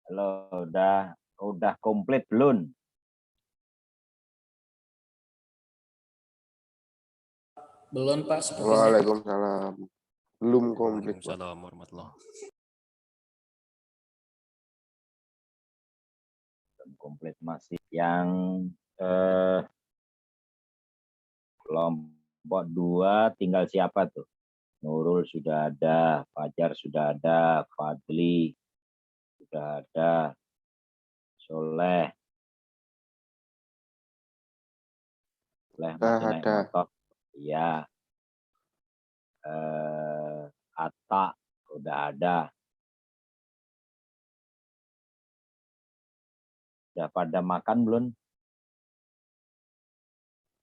Halo, udah komplit belum? Belum Pak, sepertinya. Waalaikumsalam. Belum komplit, Pak. Waalaikumsalam warahmatullahi. Belum komplit masih yang kelompok 2 tinggal siapa tuh? Nurul sudah ada, Fajar sudah ada, Fadli sudah ada, Soleh masih naik Ada. motor. Iya. Atta udah ada. Udah pada makan belum?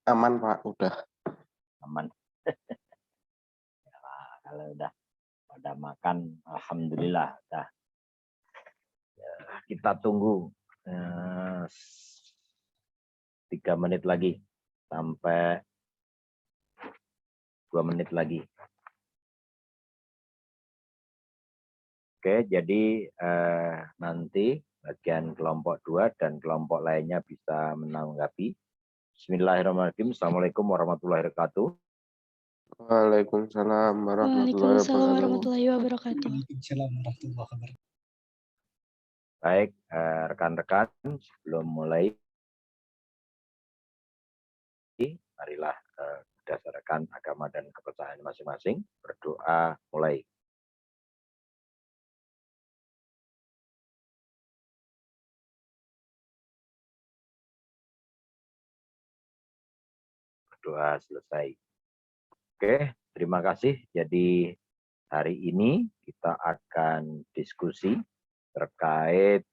Aman, Pak. Udah. Aman. Kalau udah pada makan, alhamdulillah. Dah. Kita tunggu 3 menit lagi sampai 2 menit lagi. Oke, jadi nanti bagian kelompok 2 dan kelompok lainnya bisa menanggapi. Bismillahirrahmanirrahim. Assalamualaikum warahmatullahi wabarakatuh. Waalaikumsalam warahmatullahi wabarakatuh. Baik, rekan-rekan, sebelum mulai, marilah berdasarkan agama dan kepercayaan masing-masing, berdoa mulai. Berdoa selesai. Oke, terima kasih. Jadi hari ini kita akan diskusi terkait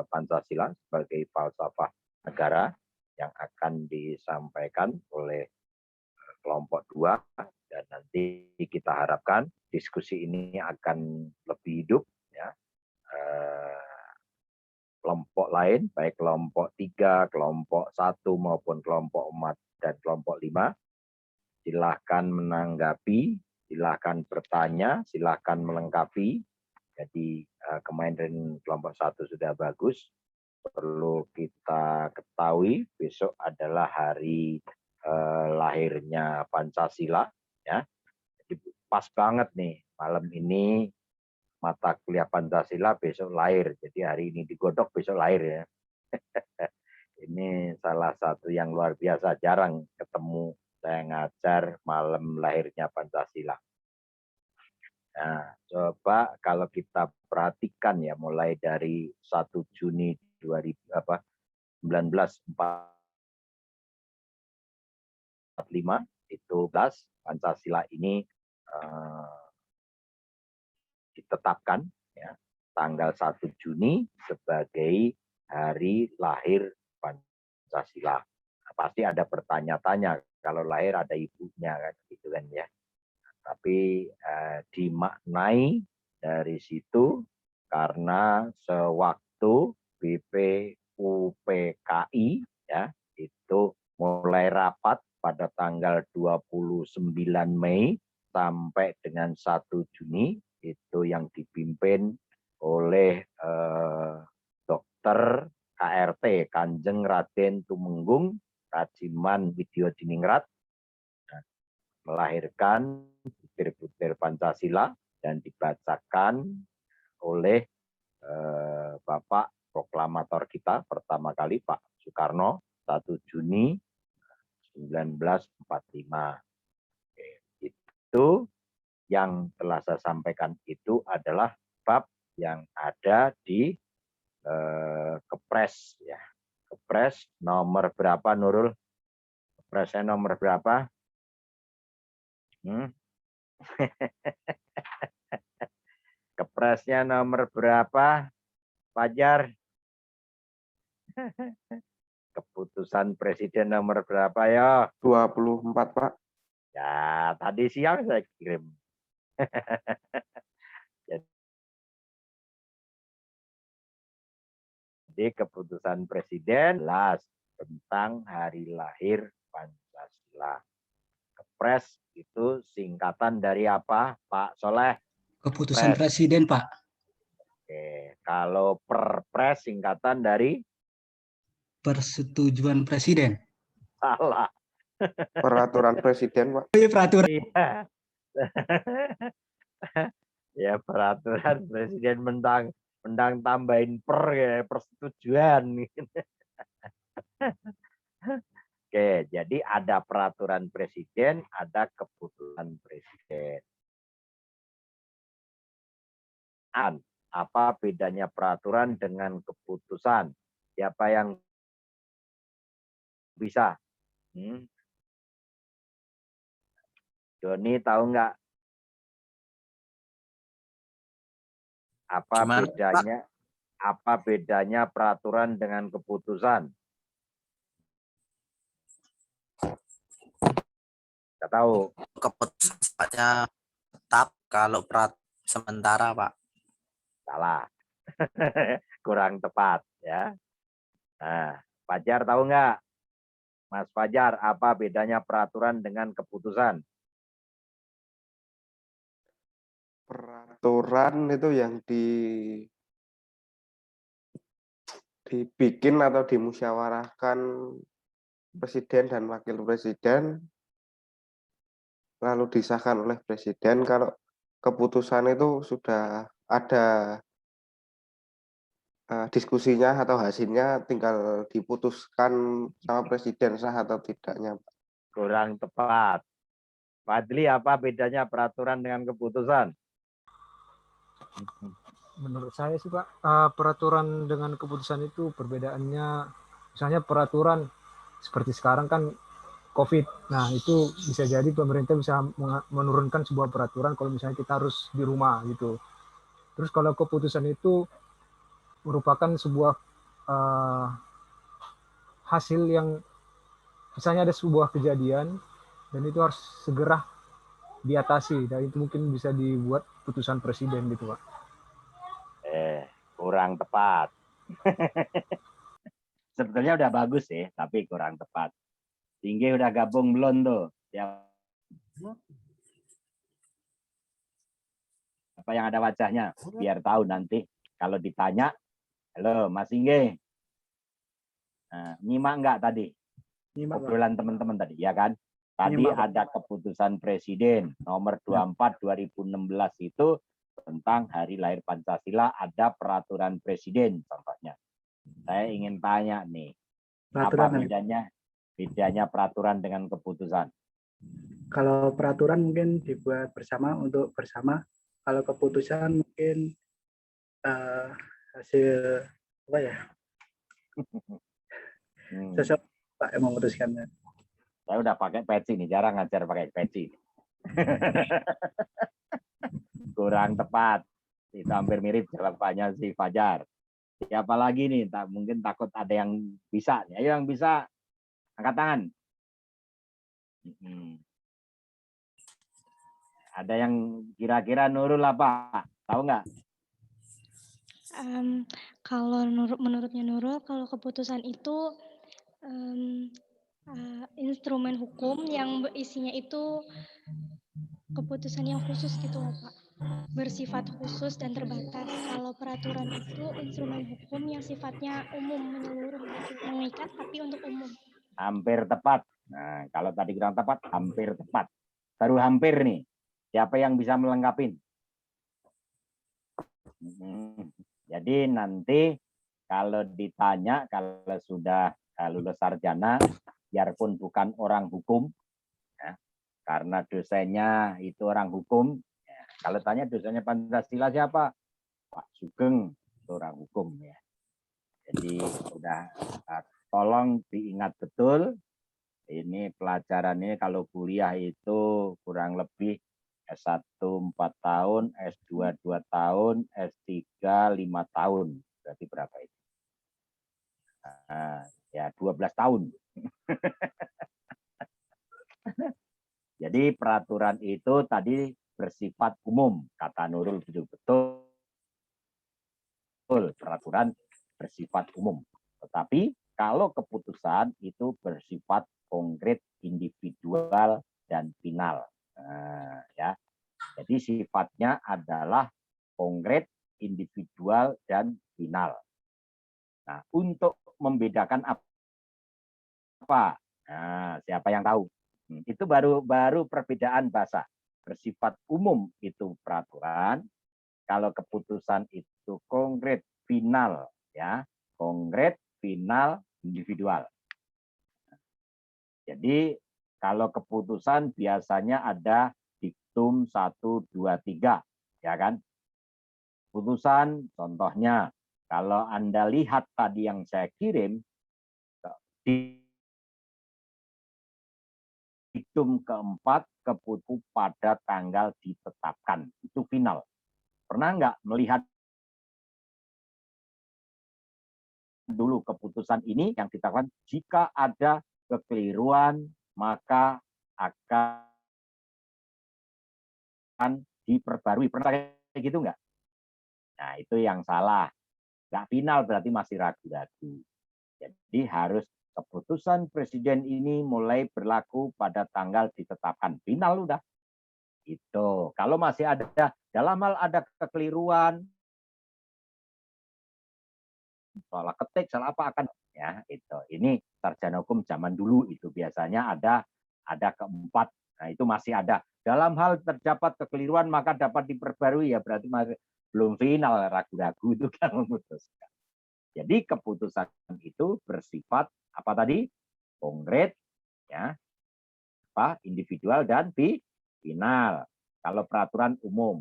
Pancasila sebagai falsafah negara yang akan disampaikan oleh kelompok 2, dan nanti kita harapkan diskusi ini akan lebih hidup ya. Kelompok lain baik kelompok 3, kelompok 1 maupun kelompok 4 dan kelompok 5 silahkan menanggapi, silahkan bertanya, silahkan melengkapi. Jadi kemarin kelompok 1 sudah bagus. Perlu kita ketahui besok adalah hari lahirnya Pancasila ya. Jadi pas banget nih malam ini mata kuliah Pancasila besok lahir. Jadi hari ini digodok besok lahir ya. Ini salah satu yang luar biasa, jarang ketemu saya ngajar malam lahirnya Pancasila. Nah, coba kalau kita perhatikan ya mulai dari 1 Juni 1945 itu Pancasila ini ditetapkan ya, tanggal 1 Juni sebagai hari lahir Pancasila. Nah, pasti ada bertanya-tanya kalau lahir ada ibunya kan gitu kan ya. Tapi dimaknai dari situ karena sewaktu BPUPKI ya itu mulai rapat pada tanggal 29 Mei sampai dengan 1 Juni itu yang dipimpin oleh Dr. KRT Kanjeng Raden Tumenggung Rajiman Widyodiningrat melahirkan butir-butir Pancasila dan dibacakan oleh Bapak proklamator kita pertama kali Pak Soekarno 1 Juni 1945. Itu yang telah saya sampaikan itu adalah bab yang ada di Kepres ya. Kepres nomor berapa Nurul? Kepresnya nomor berapa? Kepresnya nomor berapa, Fajar? Keputusan Presiden nomor berapa ya? 24, Pak. Ya, tadi siang saya kirim. Jadi keputusan Presiden tentang hari lahir Pancasila. Kepres itu singkatan dari apa, Pak Soleh? Keputusan Presiden, Pak. Oke, kalau Perpres singkatan dari Persetujuan Presiden. salah. Peraturan Presiden, Pak. Peraturan. Iya. Ya peraturan Presiden mendang tambahin per ya, persetujuan. Oke, jadi ada peraturan Presiden, ada keputusan Presiden. Apa bedanya peraturan dengan keputusan? Siapa yang bisa? Joni tahu nggak? Apa Gimana, bedanya? Apa bedanya peraturan dengan keputusan? Nggak tahu. keputusan sifatnya tetap, kalau sementara, Pak. Salah. Kurang tepat ya. Nah, Fajar tahu nggak? Mas Fajar, apa bedanya peraturan dengan keputusan? Peraturan itu yang dibikin atau dimusyawarahkan Presiden dan Wakil Presiden, lalu disahkan oleh Presiden. Kalau keputusan itu sudah ada diskusinya atau hasilnya, tinggal diputuskan sama Presiden sah atau tidaknya. Kurang tepat. Fadli, apa bedanya peraturan dengan keputusan? Menurut saya sih Pak, peraturan dengan keputusan itu perbedaannya, misalnya peraturan seperti sekarang kan COVID, nah itu bisa jadi pemerintah bisa menurunkan sebuah peraturan kalau misalnya kita harus di rumah gitu. Terus kalau keputusan itu merupakan sebuah hasil yang misalnya ada sebuah kejadian dan itu harus segera diatasi, dan itu mungkin bisa dibuat putusan presiden gitu Pak. Kurang tepat. Sebetulnya udah bagus sih, tapi kurang tepat. Tinggi udah gabung belum tuh? Apa yang ada wajahnya? Biar tahu nanti kalau ditanya, halo Mas Ingge. Nah, nyimak enggak tadi? Obrolan teman-teman tadi, ya kan? Tadi ada keputusan Presiden nomor 24 2016 itu tentang hari lahir Pancasila, ada peraturan Presiden contohnya. Saya ingin tanya nih, apa bedanya peraturan dengan keputusan? Kalau peraturan mungkin dibuat bersama untuk bersama, kalau keputusan mungkin hasil apa ya? Sesuatu Pak yang memutuskannya. Saya udah pakai peci nih, jarang ngajar pakai peci. Kurang tepat. Itu hampir mirip jawabannya si Fajar. Siapa lagi nih? Mungkin takut ada yang bisa. Ayo yang bisa, angkat tangan. Ada yang kira-kira Nurul apa? Tahu nggak? Kalau menurutnya Nurul, kalau keputusan itu instrumen hukum yang isinya itu keputusan yang khusus gitu loh Pak, bersifat khusus dan terbatas. Kalau peraturan itu instrumen hukum yang sifatnya umum, menyeluruh gitu, mengikat tapi untuk umum. Hampir tepat. Nah, kalau tadi kurang tepat, hampir tepat. Baru hampir nih. Siapa yang bisa melengkapi? Jadi nanti kalau ditanya, kalau sudah lulus sarjana, biarpun bukan orang hukum, ya, karena dosennya itu orang hukum, ya, kalau tanya dosennya Pancasila siapa? Pak Sugeng, itu orang hukum. Ya. Jadi sudah tolong diingat betul, ini pelajaran ini kalau kuliah itu kurang lebih S1 4 tahun, S2 2 tahun, S3 5 tahun. Berarti berapa itu? Nah, ya 12 tahun. Jadi peraturan itu tadi bersifat umum, kata Nurul betul-betul. Peraturan bersifat umum. Tetapi kalau keputusan itu bersifat konkret, individual, dan final. Nah, ya. Jadi sifatnya adalah konkret, individual, dan final. Nah, untuk membedakan apa? Nah, siapa yang tahu? Itu baru perbedaan bahasa. Bersifat umum itu peraturan, kalau keputusan itu konkret, final, ya, konkret, final, individual. Jadi kalau keputusan biasanya ada diktum 1, 2, 3, ya kan? Putusan contohnya, kalau Anda lihat tadi yang saya kirim, diktum keempat keputusan pada tanggal ditetapkan, itu final. Pernah nggak melihat dulu keputusan ini yang ditetapkan, jika ada kekeliruan maka akan diperbarui. Pernah kayak gitu nggak? Nah, itu yang salah. Nggak final berarti masih ragu-ragu. Jadi harus keputusan presiden ini mulai berlaku pada tanggal ditetapkan. Final udah. Itu. Kalau masih ada, dalam hal ada kekeliruan, salah ketik, salah apa akan, ya itu. Ini sarjana hukum zaman dulu itu biasanya ada keempat. Nah, itu masih ada. Dalam hal terdapat kekeliruan maka dapat diperbarui, ya berarti masih belum final, ragu-ragu itu kan memutuskan. Jadi keputusan itu bersifat apa tadi? Konkret, ya, apa, individual, dan final. Kalau peraturan umum,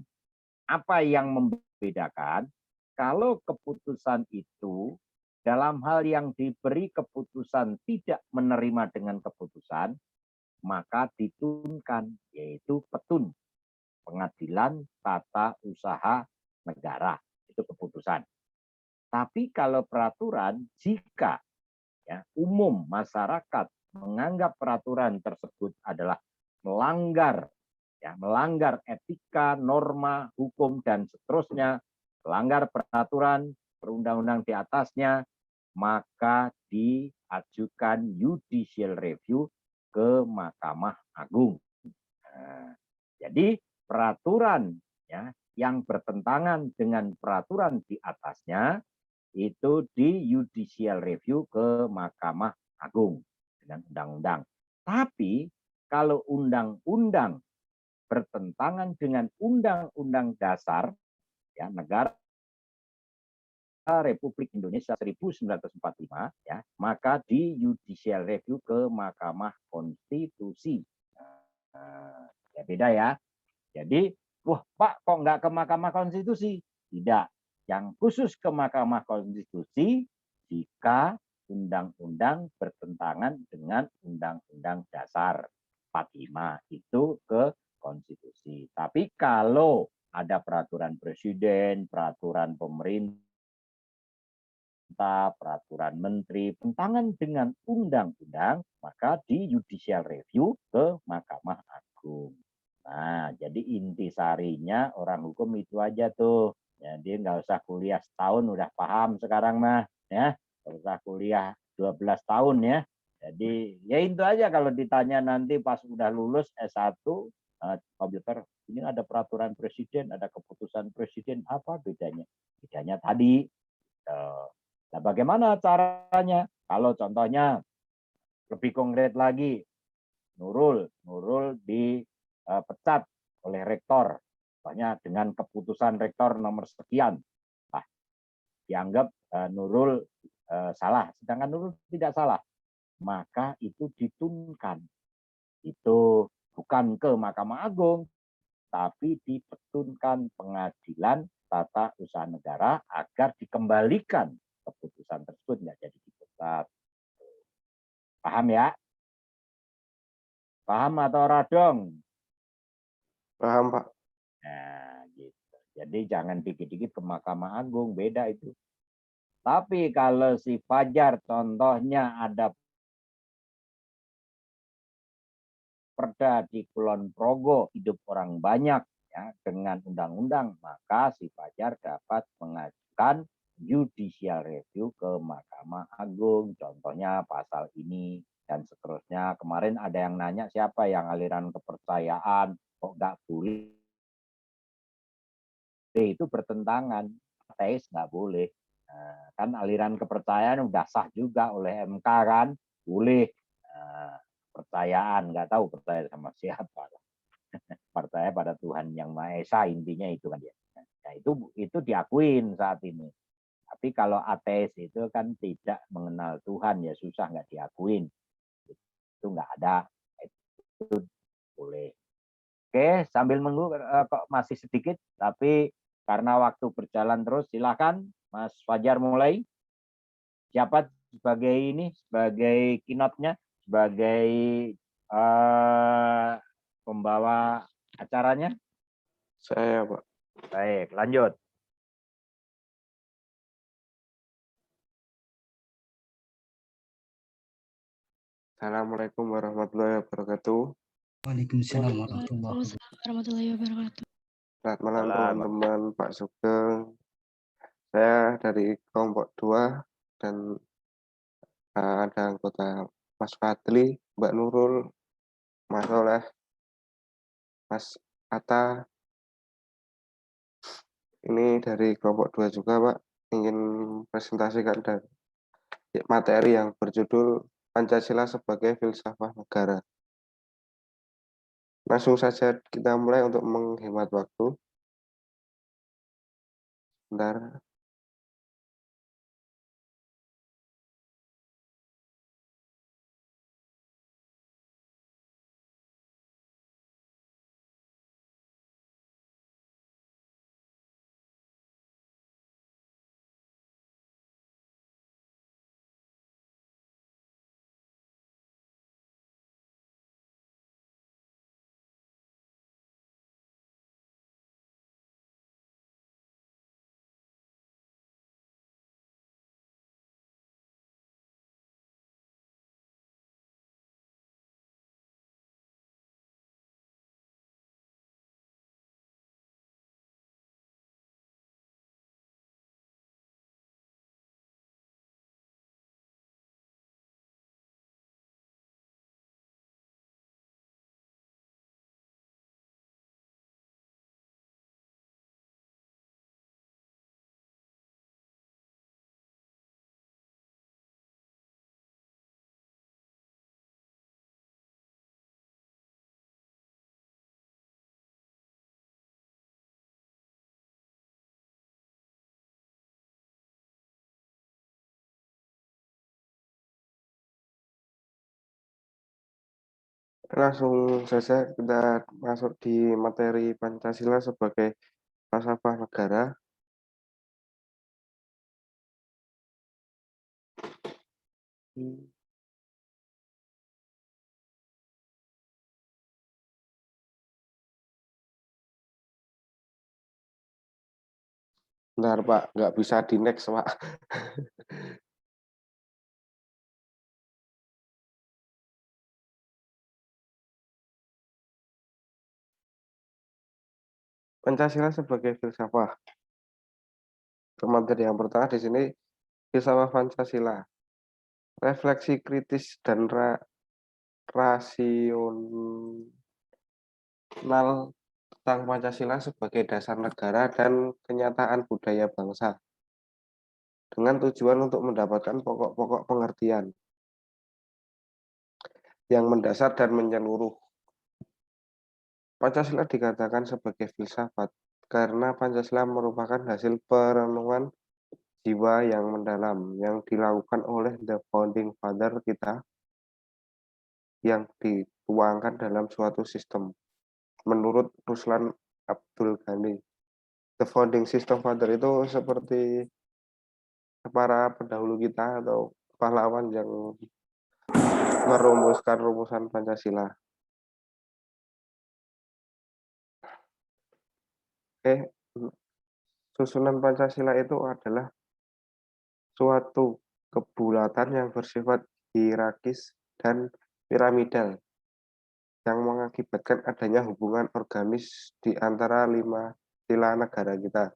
apa yang membedakan? Kalau keputusan itu dalam hal yang diberi keputusan tidak menerima dengan keputusan, maka ditunkan, yaitu petun, pengadilan tata usaha negara, itu keputusan. Tapi kalau peraturan, jika ya, umum masyarakat menganggap peraturan tersebut adalah melanggar, ya, melanggar etika, norma, hukum, dan seterusnya, melanggar peraturan perundang-undang di atasnya, maka diajukan judicial review ke Mahkamah Agung. Nah, jadi peraturan, ya, yang bertentangan dengan peraturan di atasnya itu di judicial review ke Mahkamah Agung dengan undang-undang. Tapi kalau undang-undang bertentangan dengan undang-undang dasar, ya, negara Republik Indonesia 1945, ya, maka di judicial review ke Mahkamah Konstitusi. Nah, ya beda ya. Jadi, wah Pak, kok nggak ke Mahkamah Konstitusi? Tidak. Yang khusus ke Mahkamah Konstitusi jika undang-undang bertentangan dengan Undang-Undang Dasar 45, itu ke konstitusi. Tapi kalau ada peraturan presiden, peraturan pemerintah, peraturan menteri, bertentangan dengan undang-undang, maka di judicial review ke Mahkamah Agung. Nah, jadi intisarinya orang hukum itu aja tuh. Jadi nggak usah kuliah setahun udah paham sekarang mah, ya. Nggak usah kuliah 12 tahun ya. Jadi ya itu aja, kalau ditanya nanti pas udah lulus S1 komputer, ini ada peraturan presiden, ada keputusan presiden, apa bedanya? Bedanya tadi. Nah, bagaimana caranya? Kalau contohnya lebih konkret lagi, Nurul dipecat oleh rektor, misalnya dengan keputusan rektor nomor sekian, nah, dianggap Nurul salah, sedangkan Nurul tidak salah, maka itu ditunkan. Itu bukan ke Mahkamah Agung, tapi dipetunkan Pengadilan Tata Usaha Negara agar dikembalikan keputusan tersebut, nggak jadi dipecat. Paham ya? Paham atau radong? Paham, Pak. Nah, gitu. Jadi jangan dikit-dikit ke Mahkamah Agung, beda itu. Tapi kalau si Fajar contohnya ada perda di Kulon Progo, hidup orang banyak, ya, dengan undang-undang, maka si Fajar dapat mengajukan judicial review ke Mahkamah Agung. Contohnya pasal ini dan seterusnya. Kemarin ada yang nanya siapa yang aliran kepercayaan kok nggak boleh, itu bertentangan. ateis nggak boleh. Nah, kan aliran kepercayaan udah sah juga oleh MK kan, boleh. Nah, percayaan nggak tahu percaya sama siapa, percaya pada Tuhan yang Maha Esa, intinya itu kan ya. Nah, itu diakuin saat ini. Tapi kalau ateis itu kan tidak mengenal Tuhan, ya susah, nggak diakuin. Itu nggak ada. Itu boleh. Oke, sambil menunggu kok masih sedikit, tapi karena waktu berjalan terus, silakan Mas Fajar mulai. Siapa sebagai ini, sebagai keynote-nya, sebagai pembawa acaranya? Saya, Pak. Baik, lanjut. Assalamualaikum warahmatullahi wabarakatuh. Waalaikumsalam warahmatullahi wabarakatuh. Selamat malam Salam. teman-teman, Pak Sugeng. Saya dari kelompok 2 dan ada anggota Mas Fadli, Mbak Nurul, Mas Oleh, Mas Atta. Ini dari kelompok 2 juga, Pak. Ingin presentasikan dan materi yang berjudul Pancasila sebagai Filsafat Negara. Langsung saja kita mulai untuk menghemat waktu. Bentar. Langsung saja kita masuk di materi Pancasila sebagai falsafah negara. Bentar, Pak, nggak bisa di next, Pak. Pancasila sebagai filsafah. Materi yang pertama di sini filsafah Pancasila. Refleksi kritis dan rasional tentang Pancasila sebagai dasar negara dan kenyataan budaya bangsa, dengan tujuan untuk mendapatkan pokok-pokok pengertian yang mendasar dan menyeluruh. Pancasila dikatakan sebagai filsafat karena Pancasila merupakan hasil perenungan jiwa yang mendalam yang dilakukan oleh the founding father kita yang dituangkan dalam suatu sistem. Menurut Ruslan Abdul Ghani, the founding system father itu seperti para pendahulu kita atau pahlawan yang merumuskan rumusan Pancasila. Susunan Pancasila itu adalah suatu kebulatan yang bersifat hierarkis dan piramidal yang mengakibatkan adanya hubungan organis di antara 5 sila negara kita.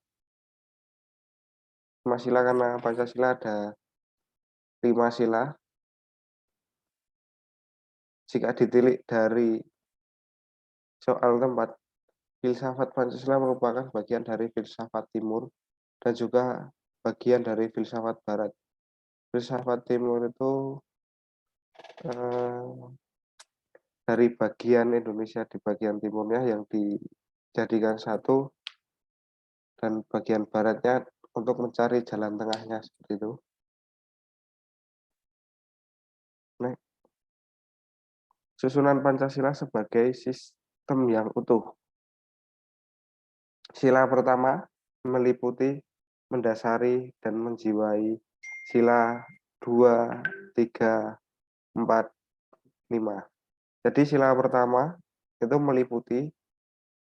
5 sila karena Pancasila ada 5 sila. Jika ditilik dari soal tempat, filsafat Pancasila merupakan bagian dari filsafat Timur dan juga bagian dari filsafat barat. Filsafat timur itu dari bagian Indonesia di bagian timurnya yang dijadikan satu, dan bagian baratnya untuk mencari jalan tengahnya seperti itu. Nah, susunan Pancasila sebagai sistem yang utuh. Sila pertama meliputi, mendasari, dan menjiwai sila 2, 3, 4, 5. Jadi sila pertama itu meliputi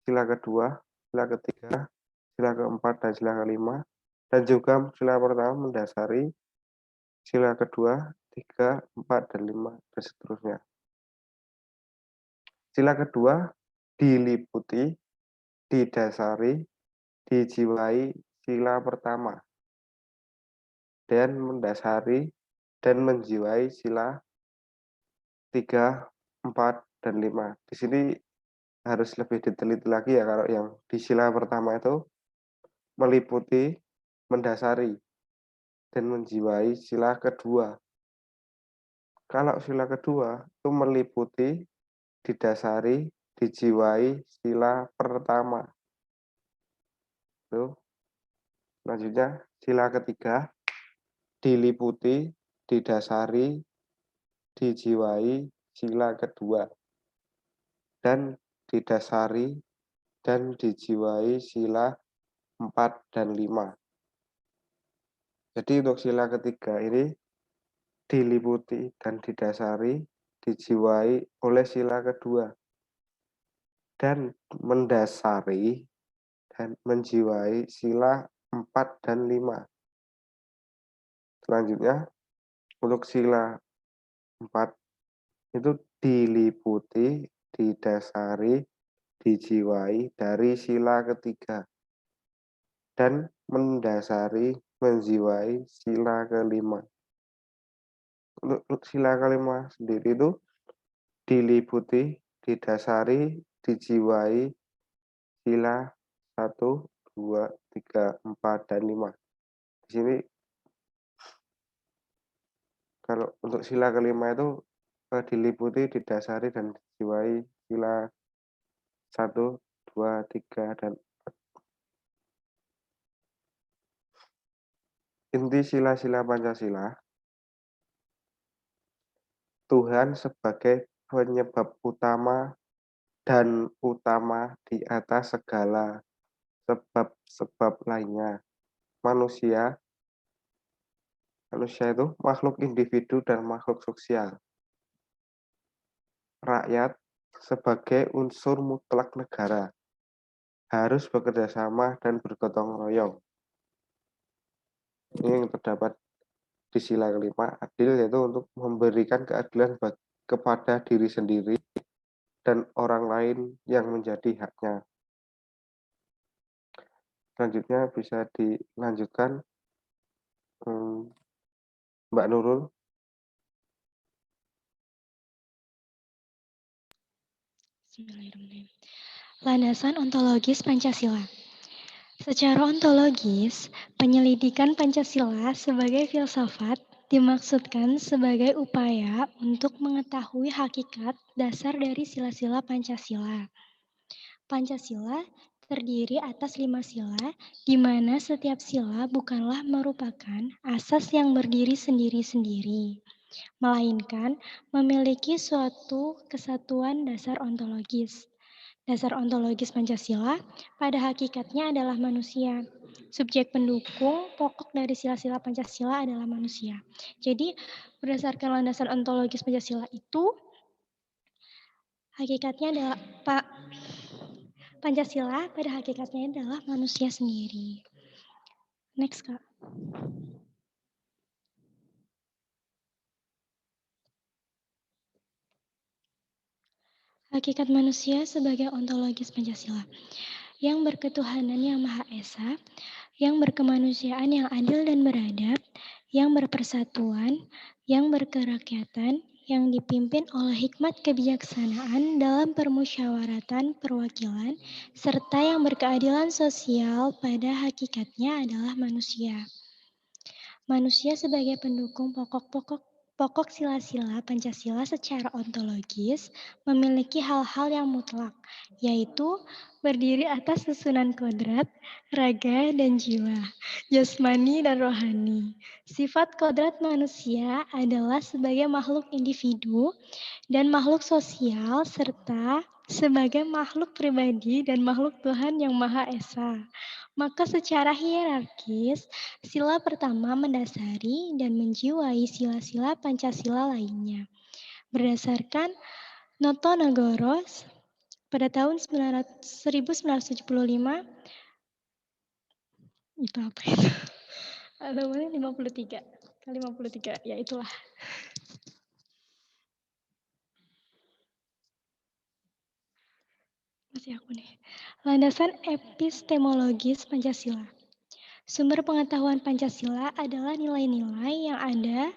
sila kedua, sila ketiga, sila keempat, dan sila kelima. Dan juga sila pertama mendasari sila kedua, 3, 4, dan 5, dan seterusnya. Sila kedua diliputi, didasari, dijiwai sila pertama, dan mendasari dan menjiwai sila 3, 4, dan 5. Di sini harus lebih diteliti lagi ya, kalau yang di sila pertama itu meliputi, mendasari, dan menjiwai sila kedua. Kalau sila kedua itu meliputi, didasari, dijiwai sila pertama. Tuh. Selanjutnya sila ketiga diliputi, didasari, dijiwai sila kedua, dan didasari dan dijiwai sila 4 dan 5. Jadi untuk sila ketiga ini diliputi dan didasari, dijiwai oleh sila kedua, dan mendasari dan menjiwai sila 4 dan 5. Selanjutnya untuk sila 4 itu diliputi, didasari, dijiwai dari sila ketiga, dan mendasari, menjiwai sila kelima. Untuk sila kelima sendiri itu diliputi, didasari, dijiwai sila 1, 2, 3, 4, dan 5. Di sini kalau untuk sila kelima itu diliputi, didasari, dan dijiwai sila 1, 2, 3, dan 4. Inti sila-sila Pancasila, Tuhan sebagai penyebab utama dan utama di atas segala sebab-sebab lainnya. Manusia itu makhluk individu dan makhluk sosial. Rakyat sebagai unsur mutlak negara harus bekerja sama dan bergotong royong. Ini yang terdapat di sila kelima. Adil yaitu untuk memberikan keadilan kepada diri sendiri dan orang lain yang menjadi haknya. Selanjutnya bisa dilanjutkan Mbak Nurul. Bismillahirrahmanirrahim. Landasan ontologis Pancasila. Secara ontologis, penyelidikan Pancasila sebagai filsafat dimaksudkan sebagai upaya untuk mengetahui hakikat dasar dari sila-sila Pancasila. Pancasila terdiri atas 5 sila, di mana setiap sila bukanlah merupakan asas yang berdiri sendiri-sendiri, melainkan memiliki suatu kesatuan dasar ontologis. Dasar ontologis Pancasila pada hakikatnya adalah manusia. Subjek pendukung pokok dari sila-sila Pancasila adalah manusia. Jadi berdasarkan landasan ontologis Pancasila itu, hakikatnya adalah Pancasila pada hakikatnya adalah manusia sendiri. Next, Kak. Hakikat manusia sebagai ontologis Pancasila, yang berketuhanan yang Maha Esa, yang berkemanusiaan yang adil dan beradab, yang berpersatuan, yang berkerakyatan, yang dipimpin oleh hikmat kebijaksanaan dalam permusyawaratan perwakilan, serta yang berkeadilan sosial pada hakikatnya adalah manusia. Manusia sebagai pendukung pokok sila-sila Pancasila secara ontologis memiliki hal-hal yang mutlak, yaitu berdiri atas susunan kodrat, raga, dan jiwa, jasmani dan rohani. Sifat kodrat manusia adalah sebagai makhluk individu dan makhluk sosial, serta sebagai makhluk pribadi dan makhluk Tuhan yang Maha Esa. Maka secara hierarkis, sila pertama mendasari dan menjiwai sila-sila Pancasila lainnya. Berdasarkan Noto Nagoro pada tahun 1975, itu apa itu? Atau boleh 53, kali 53, ya itulah. Masih aku nih. Landasan epistemologis Pancasila. Sumber pengetahuan Pancasila adalah nilai-nilai yang ada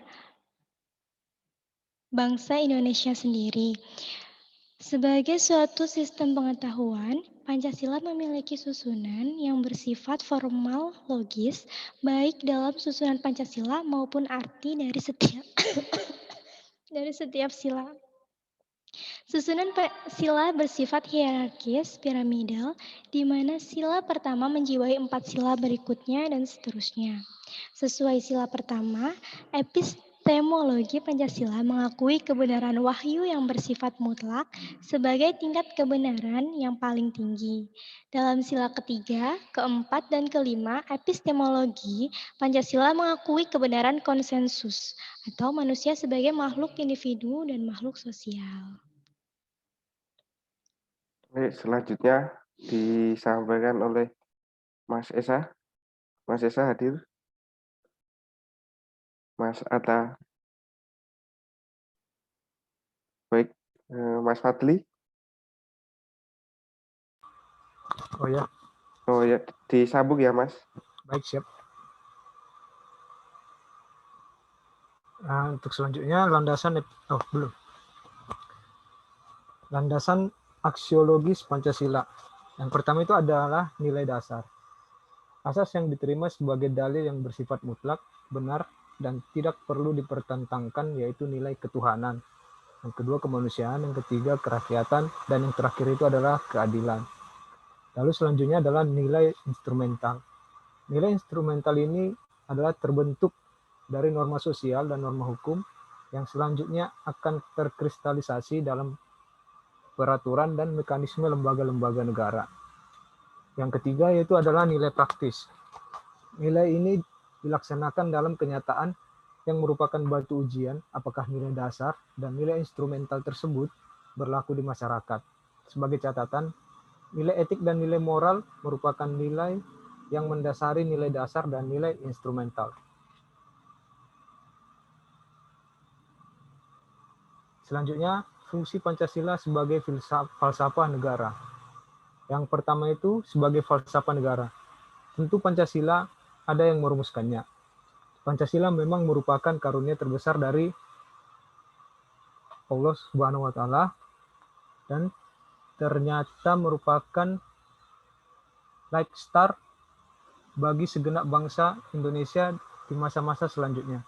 bangsa Indonesia sendiri. Sebagai suatu sistem pengetahuan, Pancasila memiliki susunan yang bersifat formal logis, baik dalam susunan Pancasila maupun arti dari setiap sila. Susunan sila bersifat hierarkis, piramidal, di mana sila pertama menjiwai 4 sila berikutnya dan seterusnya. Sesuai sila pertama, epistemologi Pancasila mengakui kebenaran wahyu yang bersifat mutlak sebagai tingkat kebenaran yang paling tinggi. Dalam sila ketiga, keempat, dan kelima, epistemologi Pancasila mengakui kebenaran konsensus atau manusia sebagai makhluk individu dan makhluk sosial. Baik, selanjutnya disampaikan oleh Mas Esa. Mas Esa hadir. Mas Atta. Baik, Mas Fadli. Oh ya, Oh ya, disambung ya Mas. baik, siap. Nah, untuk selanjutnya landasan landasan aksiologis Pancasila. Yang pertama itu adalah nilai dasar. Asas yang diterima sebagai dalil yang bersifat mutlak, benar, dan tidak perlu dipertentangkan, yaitu nilai ketuhanan. Yang kedua kemanusiaan, yang ketiga kerakyatan, dan yang terakhir itu adalah keadilan. Lalu selanjutnya adalah nilai instrumental. Nilai instrumental ini adalah terbentuk dari norma sosial dan norma hukum yang selanjutnya akan terkristalisasi dalam peraturan dan mekanisme lembaga-lembaga negara. Yang ketiga yaitu adalah nilai praktis. Nilai ini dilaksanakan dalam kenyataan yang merupakan batu ujian apakah nilai dasar dan nilai instrumental tersebut berlaku di masyarakat. Sebagai catatan, nilai etik dan nilai moral merupakan nilai yang mendasari nilai dasar dan nilai instrumental. Selanjutnya, fungsi Pancasila sebagai falsafah negara. Yang pertama itu sebagai falsafah negara. Tentu Pancasila ada yang merumuskannya. Pancasila memang merupakan karunia terbesar dari Allah Subhanahu wa Ta'ala dan ternyata merupakan like star bagi segenap bangsa Indonesia di masa-masa selanjutnya.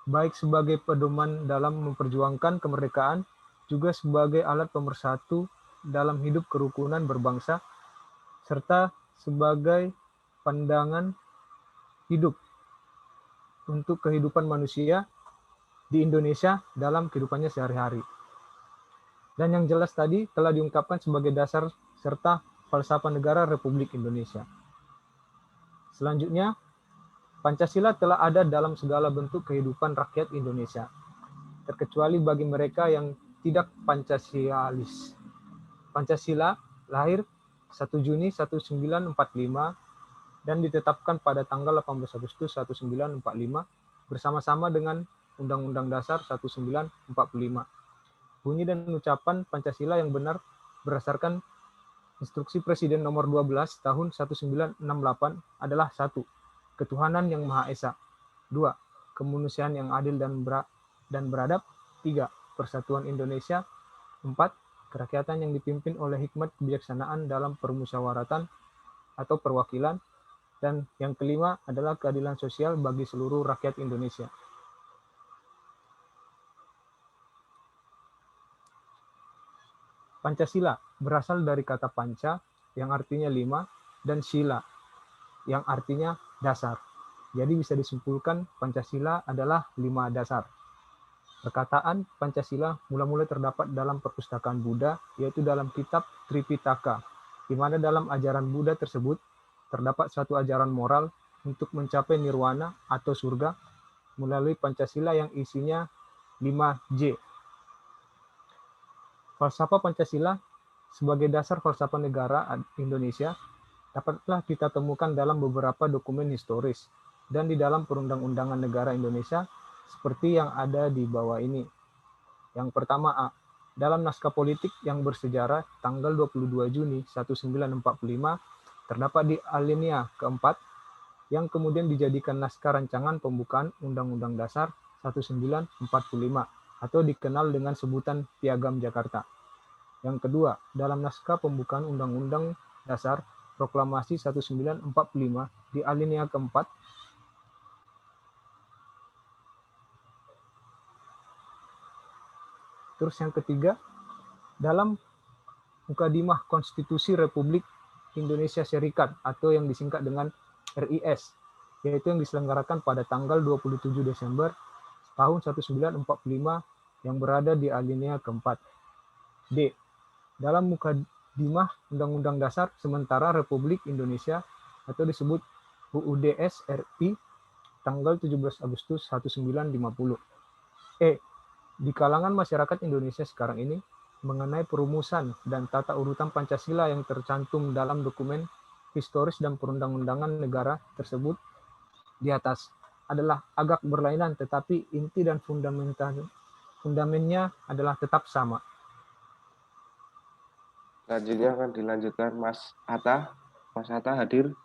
Baik sebagai pedoman dalam memperjuangkan kemerdekaan, juga sebagai alat pemersatu dalam hidup kerukunan berbangsa, serta sebagai pandangan hidup untuk kehidupan manusia di Indonesia dalam kehidupannya sehari-hari. Dan yang jelas tadi telah diungkapkan sebagai dasar serta falsafah negara Republik Indonesia. Selanjutnya, Pancasila telah ada dalam segala bentuk kehidupan rakyat Indonesia, terkecuali bagi mereka yang tidak Pancasialis. Pancasila lahir 1 Juni 1945 dan ditetapkan pada tanggal 18 Agustus 1945 bersama-sama dengan Undang-Undang Dasar 1945. Bunyi dan ucapan Pancasila yang benar berdasarkan Instruksi Presiden nomor 12 tahun 1968 adalah 1. Ketuhanan yang Maha Esa. 2. Kemanusiaan yang adil dan dan beradab. 3. Persatuan Indonesia. 4. Kerakyatan yang dipimpin oleh hikmat kebijaksanaan dalam permusyawaratan atau perwakilan. Dan yang kelima adalah keadilan sosial bagi seluruh rakyat Indonesia. Pancasila berasal dari kata panca yang artinya 5 dan sila yang artinya dasar. Jadi bisa disimpulkan Pancasila adalah 5 dasar. Perkataan Pancasila mula-mula terdapat dalam perpustakaan Buddha, yaitu dalam kitab Tripitaka, di mana dalam ajaran Buddha tersebut terdapat suatu ajaran moral untuk mencapai nirwana atau surga melalui Pancasila yang isinya 5J. Falsafah Pancasila sebagai dasar falsafah negara Indonesia dapatlah kita temukan dalam beberapa dokumen historis dan di dalam perundang-undangan negara Indonesia seperti yang ada di bawah ini. Yang pertama A. Dalam naskah politik yang bersejarah tanggal 22 Juni 1945 terdapat di alinea keempat yang kemudian dijadikan naskah rancangan pembukaan Undang-Undang Dasar 1945 atau dikenal dengan sebutan Piagam Jakarta. Yang kedua, dalam naskah pembukaan Undang-Undang Dasar Proklamasi 1945 di alinea keempat terus yang ketiga, dalam Mukadimah Konstitusi Republik Indonesia Serikat atau yang disingkat dengan RIS, yaitu yang diselenggarakan pada tanggal 27 Desember tahun 1945 yang berada di alinea keempat. D. Dalam Mukadimah Undang-Undang Dasar Sementara Republik Indonesia atau disebut UUDS RI tanggal 17 Agustus 1950. E. Di kalangan masyarakat Indonesia sekarang ini mengenai perumusan dan tata urutan Pancasila yang tercantum dalam dokumen historis dan perundang-undangan negara tersebut di atas adalah agak berlainan, tetapi inti dan fundamennya adalah tetap sama. Selanjutnya akan dilanjutkan Mas Atta. Mas Atta hadir?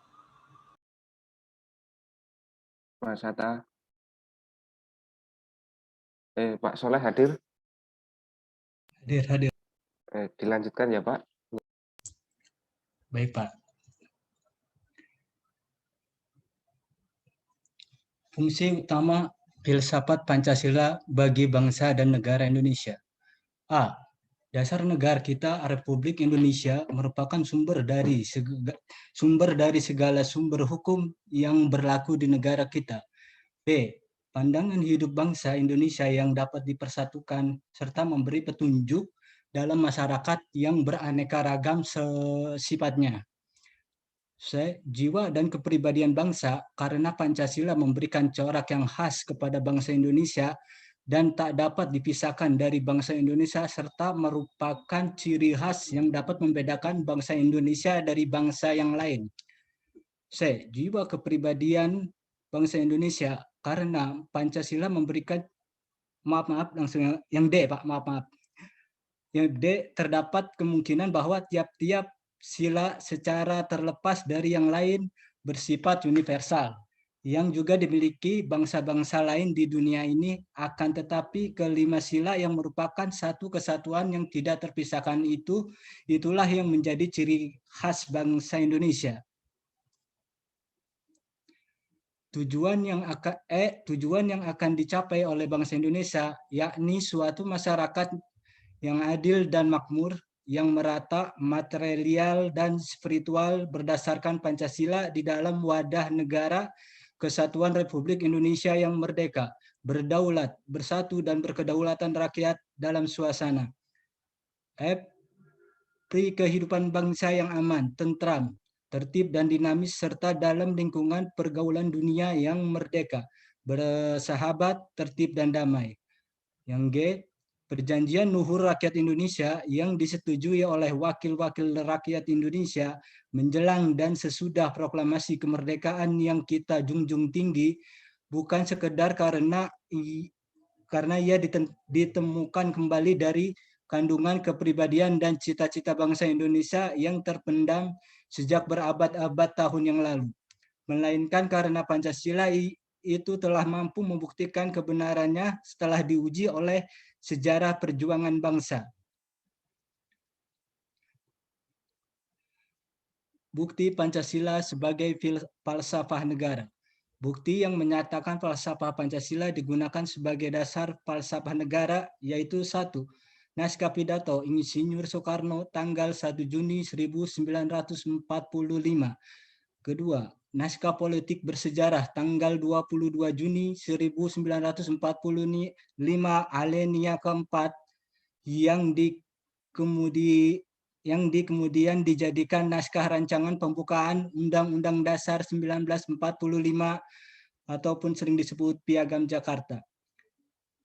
Mas Atta? Pak Soleh hadir? Hadir. Dilanjutkan ya Pak. Baik, Pak. Fungsi utama filsafat Pancasila bagi bangsa dan negara Indonesia. A. Dasar negara kita, Republik Indonesia, merupakan sumber dari segala sumber hukum yang berlaku di negara kita. B. Pandangan hidup bangsa Indonesia yang dapat dipersatukan serta memberi petunjuk dalam masyarakat yang beraneka ragam sifatnya. C. Jiwa dan kepribadian bangsa karena Pancasila memberikan corak yang khas kepada bangsa Indonesia dan tak dapat dipisahkan dari bangsa Indonesia serta merupakan ciri khas yang dapat membedakan bangsa Indonesia dari bangsa yang lain. C. Jiwa kepribadian bangsa Indonesia karena Pancasila memberikan langsung yang D, Pak, maaf. Yang D, terdapat kemungkinan bahwa tiap-tiap sila secara terlepas dari yang lain bersifat universal, yang juga dimiliki bangsa-bangsa lain di dunia ini, akan tetapi kelima sila yang merupakan satu kesatuan yang tidak terpisahkan itulah yang menjadi ciri khas bangsa Indonesia. Tujuan yang akan dicapai oleh bangsa Indonesia yakni suatu masyarakat yang adil dan makmur, yang merata material dan spiritual berdasarkan Pancasila di dalam wadah negara kesatuan Republik Indonesia yang merdeka, berdaulat, bersatu dan berkedaulatan rakyat dalam suasana F. Kehidupan bangsa yang aman, tentram, tertib dan dinamis serta dalam lingkungan pergaulan dunia yang merdeka, bersahabat, tertib dan damai. Yang G. Perjanjian Luhur Rakyat Indonesia yang disetujui oleh wakil-wakil rakyat Indonesia menjelang dan sesudah proklamasi kemerdekaan yang kita junjung tinggi, bukan sekedar karena ia ditemukan kembali dari kandungan kepribadian dan cita-cita bangsa Indonesia yang terpendam sejak berabad-abad tahun yang lalu, melainkan karena Pancasila itu telah mampu membuktikan kebenarannya setelah diuji oleh sejarah perjuangan bangsa. Bukti Pancasila sebagai falsafah negara. Bukti yang menyatakan falsafah Pancasila digunakan sebagai dasar falsafah negara yaitu 1. Naskah pidato Insinyur Soekarno tanggal 1 Juni 1945. Kedua, naskah politik bersejarah tanggal 22 Juni 1945 alinea keempat yang kemudian dijadikan naskah rancangan pembukaan Undang-Undang Dasar 1945 ataupun sering disebut Piagam Jakarta.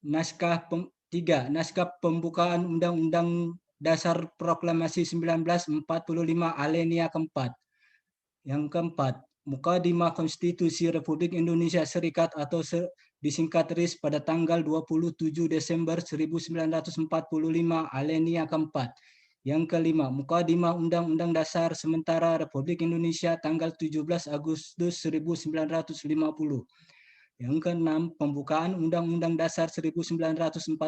Naskah 3. Naskah pembukaan Undang-Undang Dasar Proklamasi 1945 alinea keempat. Yang keempat, Mukadimah Konstitusi Republik Indonesia Serikat atau disingkat RIS pada tanggal 27 Desember 1945 alinea keempat. Yang kelima, Mukadimah Undang-Undang Dasar Sementara Republik Indonesia tanggal 17 Agustus 1950. Yang keenam, pembukaan Undang-Undang Dasar 1945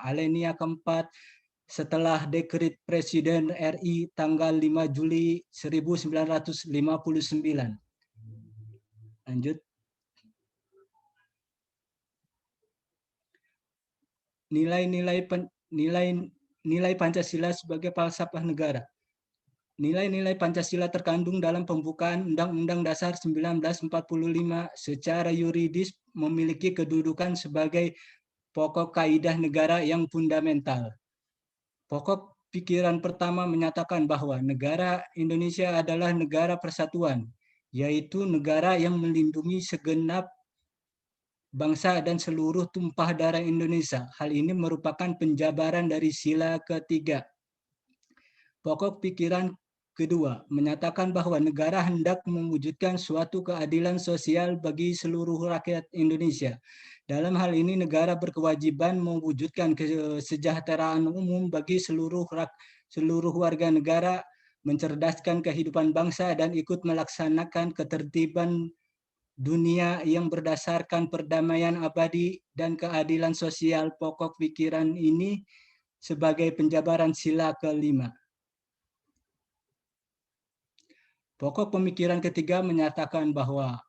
alinea keempat setelah Dekret Presiden RI tanggal 5 Juli 1959. Lanjut. Nilai Pancasila sebagai falsafah negara. Nilai-nilai Pancasila terkandung dalam pembukaan Undang-Undang Dasar 1945 secara yuridis memiliki kedudukan sebagai pokok kaidah negara yang fundamental. Pokok pikiran pertama menyatakan bahwa negara Indonesia adalah negara persatuan, yaitu negara yang melindungi segenap bangsa dan seluruh tumpah darah Indonesia. Hal ini merupakan penjabaran dari sila ketiga. Pokok pikiran kedua menyatakan bahwa negara hendak mewujudkan suatu keadilan sosial bagi seluruh rakyat Indonesia. Dalam hal ini negara berkewajiban mewujudkan kesejahteraan umum bagi seluruh warga negara, mencerdaskan kehidupan bangsa dan ikut melaksanakan ketertiban dunia yang berdasarkan perdamaian abadi dan keadilan sosial. Pokok pikiran ini sebagai penjabaran sila kelima. Pokok pemikiran ketiga menyatakan bahwa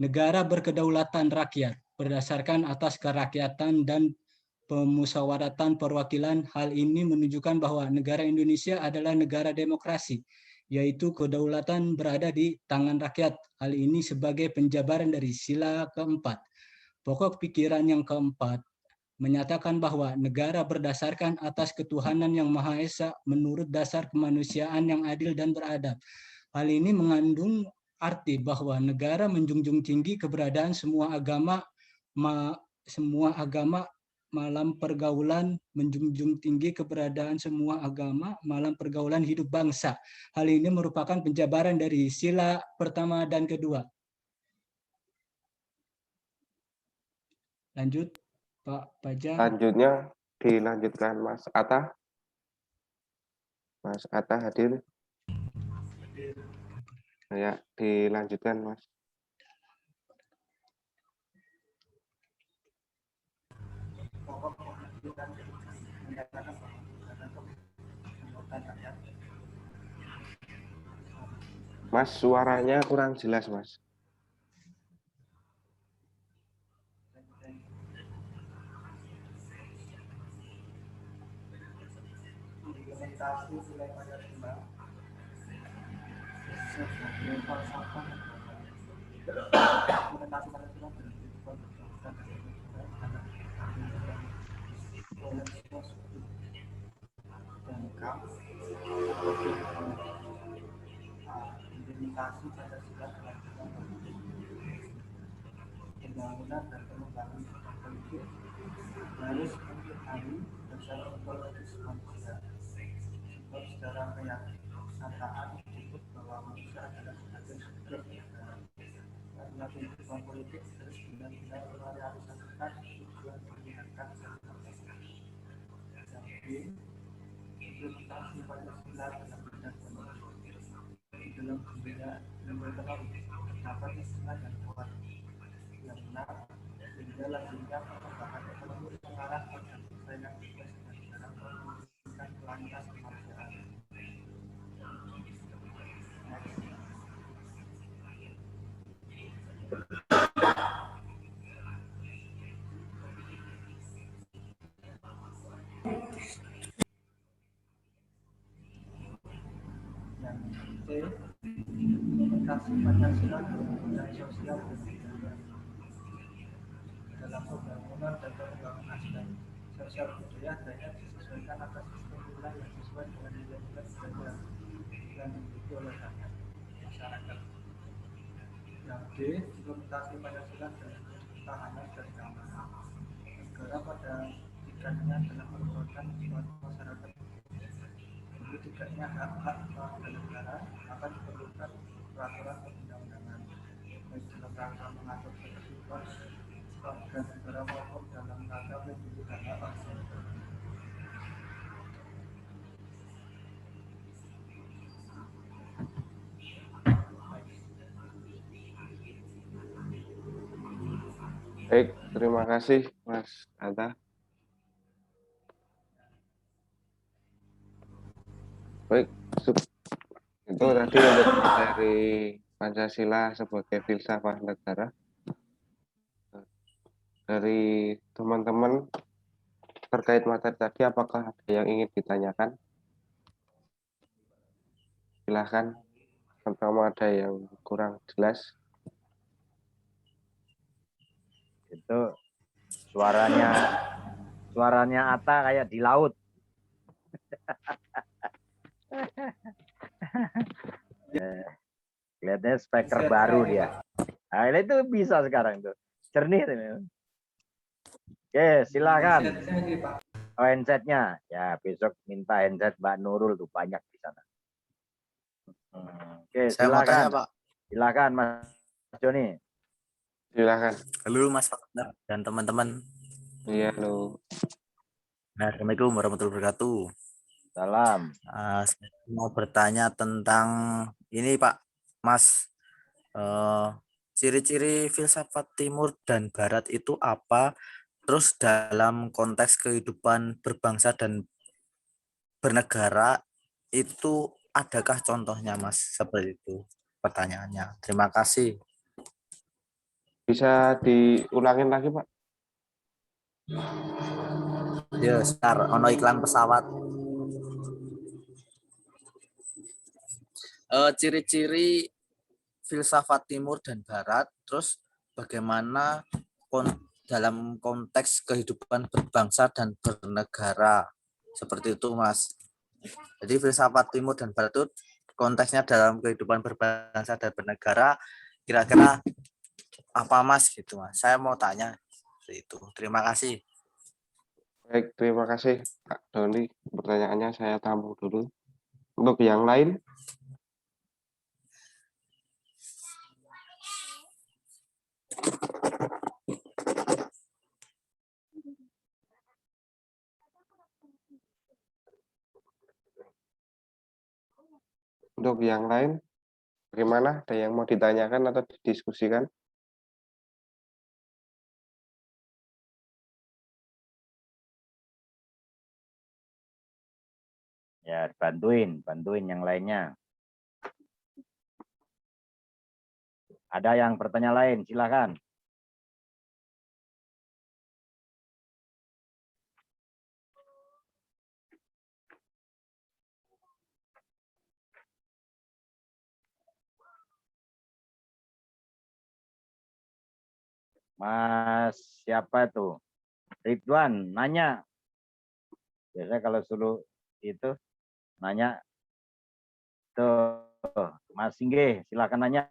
negara berkedaulatan rakyat berdasarkan atas kerakyatan dan pemusyawaratan perwakilan. Hal ini menunjukkan bahwa negara Indonesia adalah negara demokrasi, yaitu kedaulatan berada di tangan rakyat. Hal ini sebagai penjabaran dari sila keempat. Pokok pikiran yang keempat menyatakan bahwa negara berdasarkan atas ketuhanan yang Maha Esa menurut dasar kemanusiaan yang adil dan beradab. Hal ini mengandung arti bahwa negara menjunjung tinggi keberadaan semua agama malam pergaulan, menjunjung tinggi keberadaan semua agama malam pergaulan hidup bangsa. Hal ini merupakan penjabaran dari sila pertama dan kedua. Lanjut, Pak Fajar. Lanjutnya dilanjutkan Mas Atta. Mas Atta hadir. Ya, dilanjutkan Mas. Mas, suaranya kurang jelas, Mas. Pembangunan dan pengembangan politik harus mengikuti dasar ontologis manusia. Sebab secara kenyataan disebut bahwa manusia adalah sebagai subjek negara. Karena kehidupan politik harus benar-benar merealisasikan tujuan mengingatkan yang implementasi Pancasila dalam bidang ekonomi. Di dalam dunia ekonomi terdapat istilah yang kuat, yang benar sehingga lanjutnya perkembangan ekonomi mengarah pada persaingan bebas dan dalam mewujudkan kualitas kemanusiaan. Yang C, implementasi Pancasila dalam bidang sosial dan budaya. Dalam pembangunan dan pengembangan aspek sosial budaya hendaknya disesuaikan atas sistem nilai yang sesuai dengan nilai-nilai budaya yang dimiliki oleh rakyat masyarakat. Yang D, implementasi Pancasila dalam pertahanan dan keamanan. Negara pada tingkatnya dalam merupakan suatu masyarakat. Demi tidaknya hak-hak warga negara akan diperlukan peraturan perundang-undangan, baik dalam rangka mengatur ketertiban warga negara maupun dalam rangka melindungi hak-hak warga negara. Baik, terima kasih Mas Anta. Baik, itu tadi untuk materi Pancasila sebagai filsafat negara. Dari teman-teman terkait materi tadi, apakah ada yang ingin ditanyakan? Silahkan, pertama ada yang kurang jelas. Itu suaranya Atta kayak di laut. Kelihatannya speaker baru dia. Nah, itu bisa sekarang tuh. Jernih tuh. Oke, silakan. Oh, handsetnya. Ya, besok minta handset Mbak Nurul tuh banyak di sana. Oke, Saya mau tanya, silakan. Pak. Silakan Mas Joni. Silakan. Halo Mas Fajar dan teman-teman. Iya, halo. Assalamualaikum warahmatullahi wabarakatuh. Salam. Saya mau bertanya tentang ini Pak, Mas. Ciri-ciri filsafat timur dan barat itu apa? Terus dalam konteks kehidupan berbangsa dan bernegara itu adakah contohnya, Mas? Seperti itu pertanyaannya. Terima kasih. Bisa diulangin lagi, Pak? Ya, sebentar, ono iklan pesawat. Ciri-ciri filsafat timur dan barat, terus bagaimana dalam konteks kehidupan berbangsa dan bernegara. Seperti itu, Mas. Jadi filsafat timur dan barat itu konteksnya dalam kehidupan berbangsa dan bernegara, kira-kira apa, Mas, gitu, Mas. Saya mau tanya itu. Terima kasih. Baik, terima kasih Pak Doni. Pertanyaannya saya tampung dulu. Untuk yang lain, bagaimana? Ada yang mau ditanyakan atau didiskusikan? Ya, bantuin yang lainnya. Ada yang bertanya lain, silakan. Mas siapa itu? Ridwan nanya. Biasanya kalau suruh itu nanya tuh Mas Singgih, silakan nanya.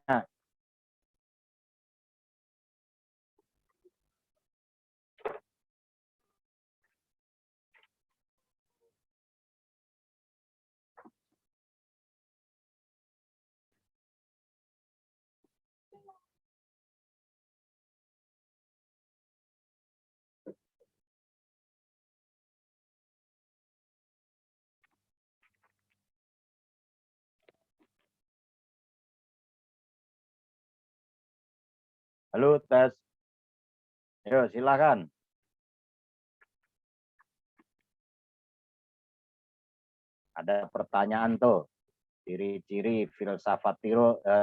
Halo, tes. Ayo, silakan. Ada pertanyaan tuh. Ciri-ciri filsafat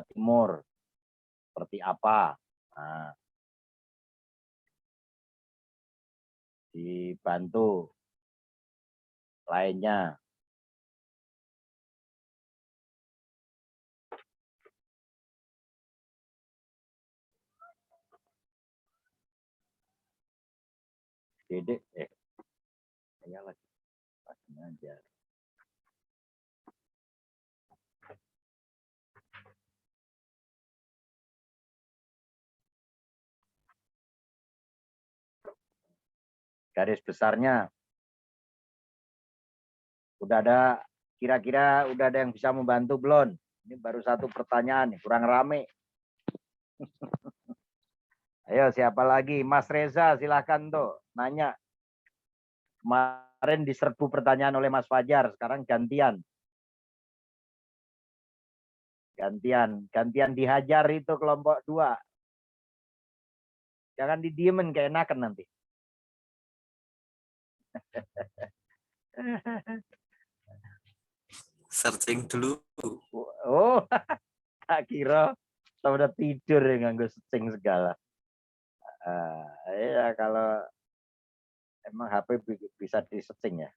timur seperti apa? Nah, dibantu lainnya. Dedek, saya lagi ngajar. Garis besarnya udah ada, kira-kira udah ada yang bisa membantu belum? Ini baru satu pertanyaan, kurang rame. Ayo, siapa lagi? Mas Reza, silahkan tuh nanya. Kemarin diserbu pertanyaan oleh Mas Fajar, sekarang gantian. Gantian dihajar itu kelompok 2. Jangan didiemen kayak enakan nanti. Searching dulu. Oh, tak kira udah tidur ya nganggo searching segala. Ya kalau emang HP bisa di searching ya.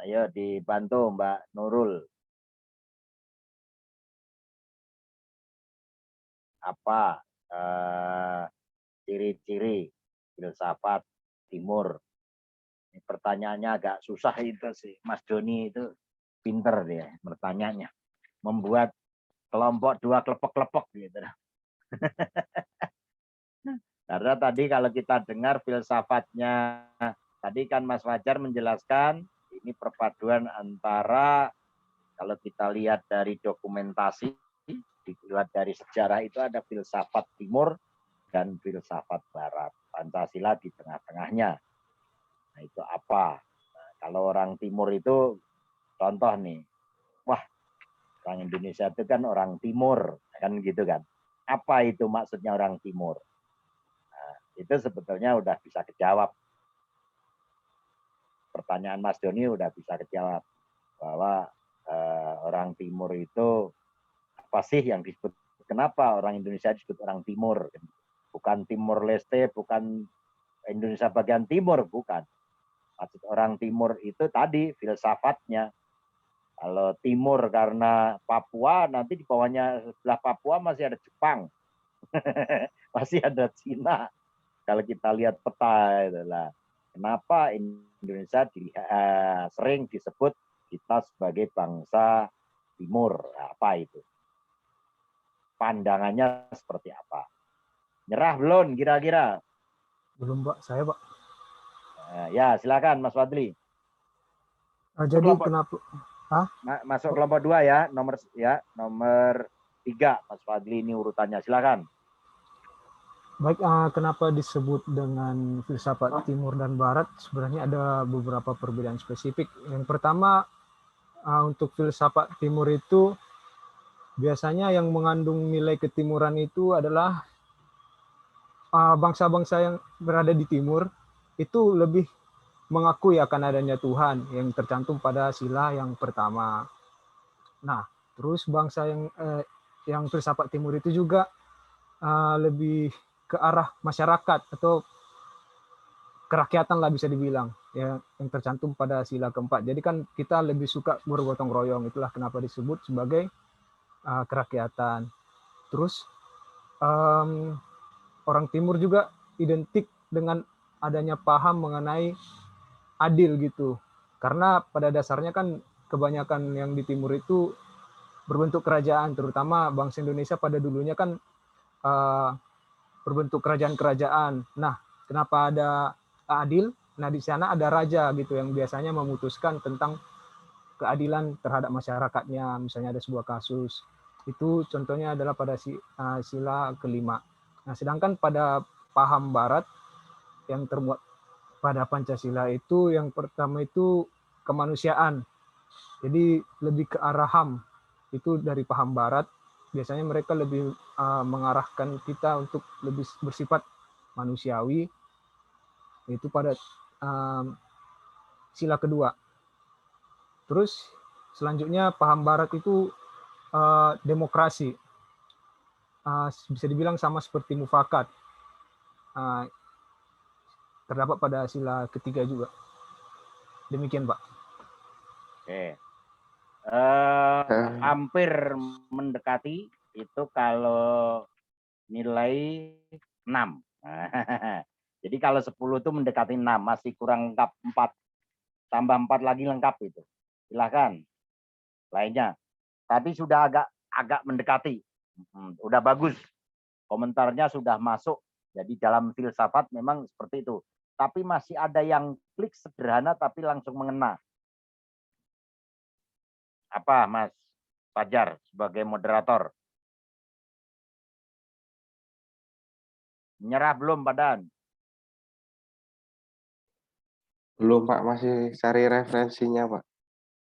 Ayo dibantu Mbak Nurul. Apa ciri-ciri filsafat timur? Ini pertanyaannya agak susah itu sih. Mas Doni itu pinter dia bertanyanya. Membuat kelompok 2 klepek-klepek gitu. Karena tadi kalau kita dengar filsafatnya, tadi kan Mas Fajar menjelaskan ini perpaduan antara, kalau kita lihat dari dokumentasi, dilihat dari sejarah itu ada filsafat timur dan filsafat barat. Pancasila di tengah-tengahnya. Nah itu apa? Nah, kalau orang timur itu, contoh nih, wah orang Indonesia itu kan orang timur, kan gitu kan. Apa itu maksudnya orang timur? Nah, itu sebetulnya udah bisa kejawab. Pertanyaan Mas Doni udah bisa kejawab. Bahwa orang timur itu apa sih yang disebut, kenapa orang Indonesia disebut orang timur? Bukan Timur Leste, bukan Indonesia bagian timur, bukan. Maksud orang timur itu tadi filsafatnya. Kalau timur karena Papua, nanti di bawahnya sebelah Papua masih ada Jepang. Masih ada Cina. Kalau kita lihat peta, itulah kenapa Indonesia sering disebut kita sebagai bangsa timur. Apa itu? Pandangannya seperti apa? Nyerah belum kira-kira? Belum, Pak. Saya, Pak. Ya, silakan Mas Fadli. Jadi kenapa? Masuk kelompok 2 ya, nomor 3 Mas Fadli ini urutannya. Silakan. Baik, kenapa disebut dengan filsafat timur dan barat? Sebenarnya ada beberapa perbedaan spesifik. Yang pertama, untuk filsafat timur itu biasanya yang mengandung nilai ketimuran itu adalah bangsa-bangsa yang berada di timur itu lebih mengakui akan adanya Tuhan yang tercantum pada sila yang pertama. Nah, terus bangsa yang filsafat timur itu juga lebih ke arah masyarakat atau kerakyatan lah bisa dibilang ya, yang tercantum pada sila keempat. Jadi kan kita lebih suka bergotong royong, itulah kenapa disebut sebagai kerakyatan. Terus orang timur juga identik dengan adanya paham mengenai adil gitu. Karena pada dasarnya kan kebanyakan yang di timur itu berbentuk kerajaan, terutama bangsa Indonesia pada dulunya kan berbentuk kerajaan-kerajaan. Nah, kenapa ada adil? Nah, di sana ada raja gitu yang biasanya memutuskan tentang keadilan terhadap masyarakatnya. Misalnya ada sebuah kasus. Itu contohnya adalah pada sila kelima. Nah, sedangkan pada paham barat yang termuat pada Pancasila itu yang pertama itu kemanusiaan. Jadi lebih ke arah HAM. itu dari paham barat, biasanya mereka lebih mengarahkan kita untuk lebih bersifat manusiawi, yaitu pada sila kedua. Terus selanjutnya paham barat itu demokrasi. Bisa dibilang sama seperti mufakat. Terdapat pada sila ketiga juga. Demikian, Pak. Oke. Hampir mendekati itu kalau nilai 6. Jadi kalau 10 itu mendekati 6, masih kurang lengkap 4. Tambah 4 lagi lengkap itu. Silahkan. Lainnya. Tapi sudah agak mendekati. Udah bagus. Komentarnya sudah masuk. Jadi dalam filsafat memang seperti itu. Tapi masih ada yang klik sederhana tapi langsung mengena. Apa, Mas Fajar sebagai moderator? Menyerah belum, Badan? Belum, Pak, masih cari referensinya, Pak.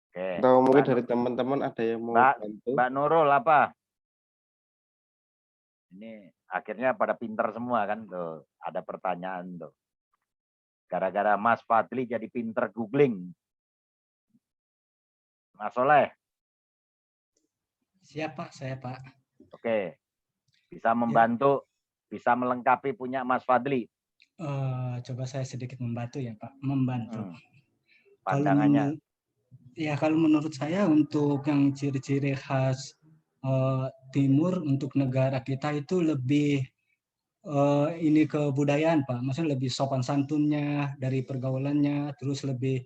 Oke. Atau mungkin dari teman-teman ada yang mau bantu. Mbak Nurul apa? Ini akhirnya pada pinter semua kan tuh. Ada pertanyaan tuh. Gara-gara Mas Fadli jadi pinter googling. Mas Soleh. Siap, Pak. Saya, Pak. Oke. Bisa membantu, bisa melengkapi punya Mas Fadli. Coba saya sedikit membantu ya, Pak. Membantu. Pandangannya. Kalau menurut saya untuk yang ciri-ciri khas Timur untuk negara kita itu lebih ini kebudayaan, Pak. Maksudnya lebih sopan santunnya dari pergaulannya, terus lebih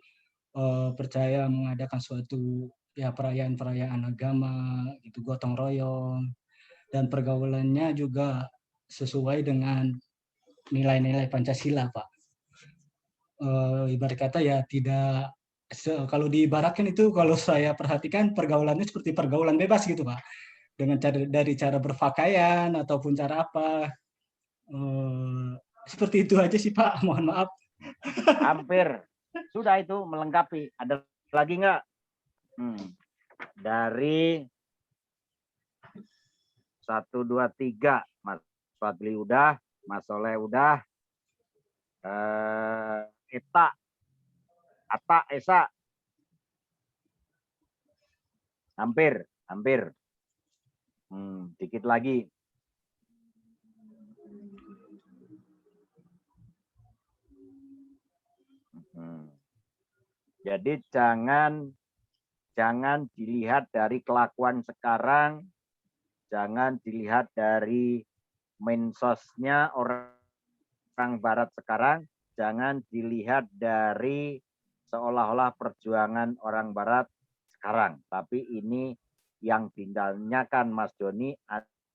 percaya mengadakan suatu perayaan-perayaan agama, gitu, gotong royong, dan pergaulannya juga sesuai dengan nilai-nilai Pancasila, Pak. Ibarat kata ya tidak kalau di barat kan itu kalau saya perhatikan pergaulannya seperti pergaulan bebas gitu, Pak. Dengan dari cara berpakaian ataupun cara apa. Seperti itu aja sih, Pak. Mohon maaf. Hampir. Sudah itu melengkapi. Ada lagi nggak? Dari 1, 2, 3. Mas Fadli udah. Mas Soleh udah. Eta. Ata, Esa. Hampir. Dikit lagi. Jadi jangan dilihat dari kelakuan sekarang, jangan dilihat dari mensosnya orang barat sekarang, jangan dilihat dari seolah-olah perjuangan orang barat sekarang. Tapi ini yang ditanyakan Mas Doni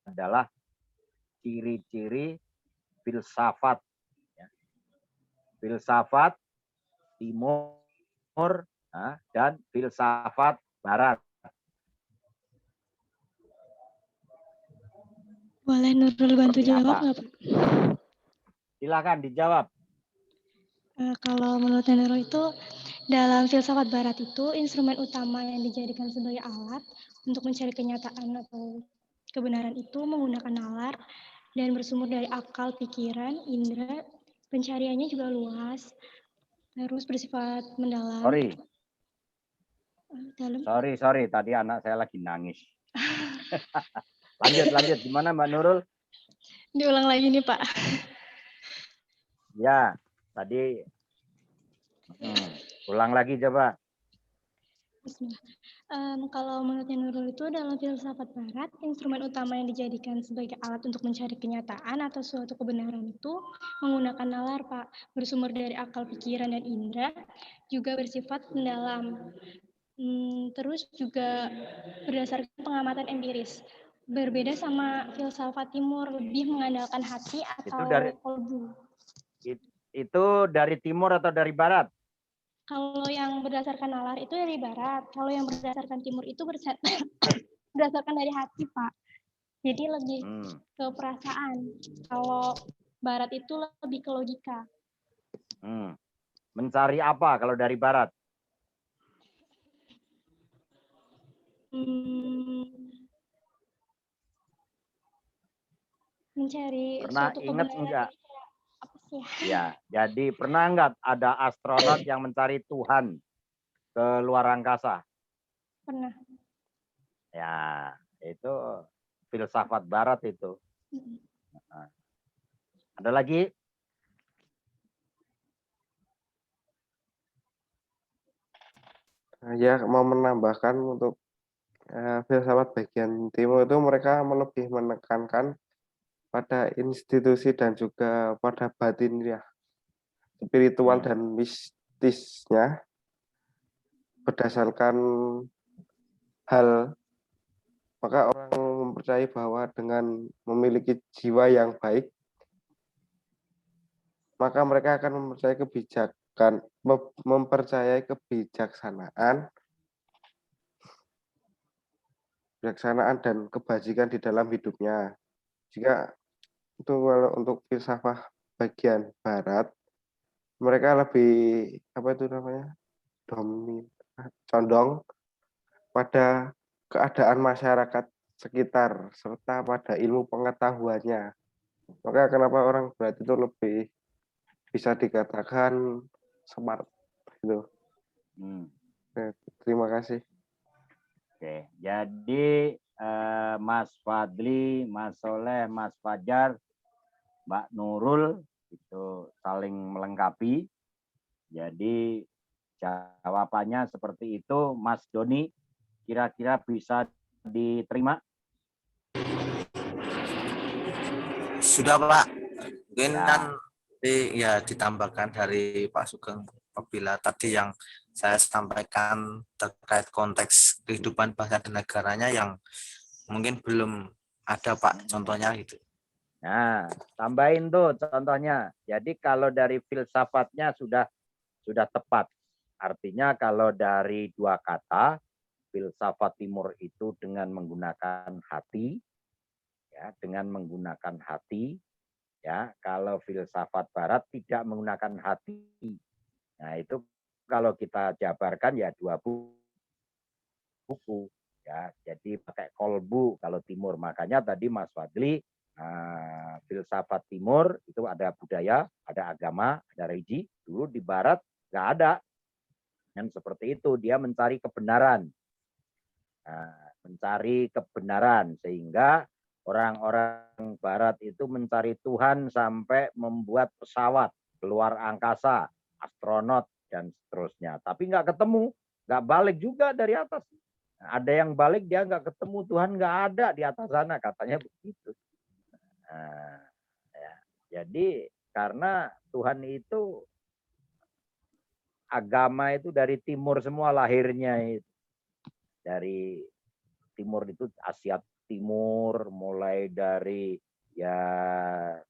adalah ciri-ciri filsafat. Filsafat Timur dan filsafat Barat. Boleh Nurul bantu jawab nggak, Pak? Silakan dijawab. Kalau menurut Nurul itu dalam filsafat Barat itu instrumen utama yang dijadikan sebagai alat untuk mencari kenyataan atau kebenaran itu menggunakan nalar dan bersumber dari akal, pikiran, indera. Pencariannya juga luas, terus bersifat mendalam. Sorry, tadi anak saya lagi nangis. Lanjut, gimana Mbak Nurul? Diulang lagi nih, Pak. Ya, tadi ulang lagi coba. Kalau menurut Nurul itu dalam filsafat Barat, instrumen utama yang dijadikan sebagai alat untuk mencari kenyataan atau suatu kebenaran itu menggunakan nalar, Pak, bersumber dari akal, pikiran, dan indera, juga bersifat mendalam. Terus juga berdasarkan pengamatan empiris. Berbeda sama filsafat Timur, lebih mengandalkan hati atau kolbu. Itu dari Timur atau dari Barat? Kalau yang berdasarkan nalar itu dari Barat. Kalau yang berdasarkan Timur itu berdasarkan dari hati, Pak. Jadi lebih ke perasaan. Kalau Barat itu lebih ke logika. Mencari apa kalau dari Barat? mencari Pernah suatu ingat kebenaran enggak? ini kayak apa sih ya? Ya, jadi pernah enggak ada astronot yang mencari Tuhan ke luar angkasa? Pernah. Ya, itu filsafat barat itu. Nah, ada lagi? Ya, mau menambahkan untuk filsafat bagian timur itu mereka lebih menekankan pada institusi dan juga pada batin ya, spiritual dan mistisnya berdasarkan hal, maka orang mempercayai bahwa dengan memiliki jiwa yang baik, maka mereka akan mempercayai kebijaksanaan dan kebajikan di dalam hidupnya. Jika itu kalau untuk filsafat bagian barat, mereka lebih apa itu namanya? Condong pada keadaan masyarakat sekitar serta pada ilmu pengetahuannya. Maka kenapa orang barat itu lebih bisa dikatakan smart gitu. Terima kasih. Oke, jadi Mas Fadli, Mas Soleh, Mas Fajar, Mbak Nurul itu saling melengkapi. Jadi jawabannya seperti itu. Mas Doni, kira-kira bisa diterima? Sudah Pak. Mungkin Ya. nanti ya ditambahkan dari Pak Sugeng apabila tadi yang saya sampaikan terkait konteks kehidupan bangsa dan negaranya yang mungkin belum ada Pak contohnya gitu. Nah, tambahin tuh contohnya. Jadi kalau dari filsafatnya sudah tepat. Artinya kalau dari dua kata, filsafat timur itu dengan menggunakan hati, ya, dengan menggunakan hati, ya. Kalau filsafat barat tidak menggunakan hati. Nah, itu kalau kita jabarkan ya dua buku, ya. Jadi pakai kolbu kalau timur. Makanya tadi Mas Fadli, filsafat timur itu ada budaya, ada agama, ada religi. Dulu di barat nggak ada. Dan seperti itu dia mencari kebenaran. Mencari kebenaran sehingga orang-orang barat itu mencari Tuhan sampai membuat pesawat keluar angkasa, astronot dan seterusnya. Tapi nggak ketemu, nggak balik juga dari atas. Ada yang balik dia nggak ketemu, Tuhan nggak ada di atas sana, katanya begitu. Nah, ya. Jadi karena Tuhan itu agama itu dari timur semua lahirnya itu. Dari timur itu Asia Timur, mulai dari ya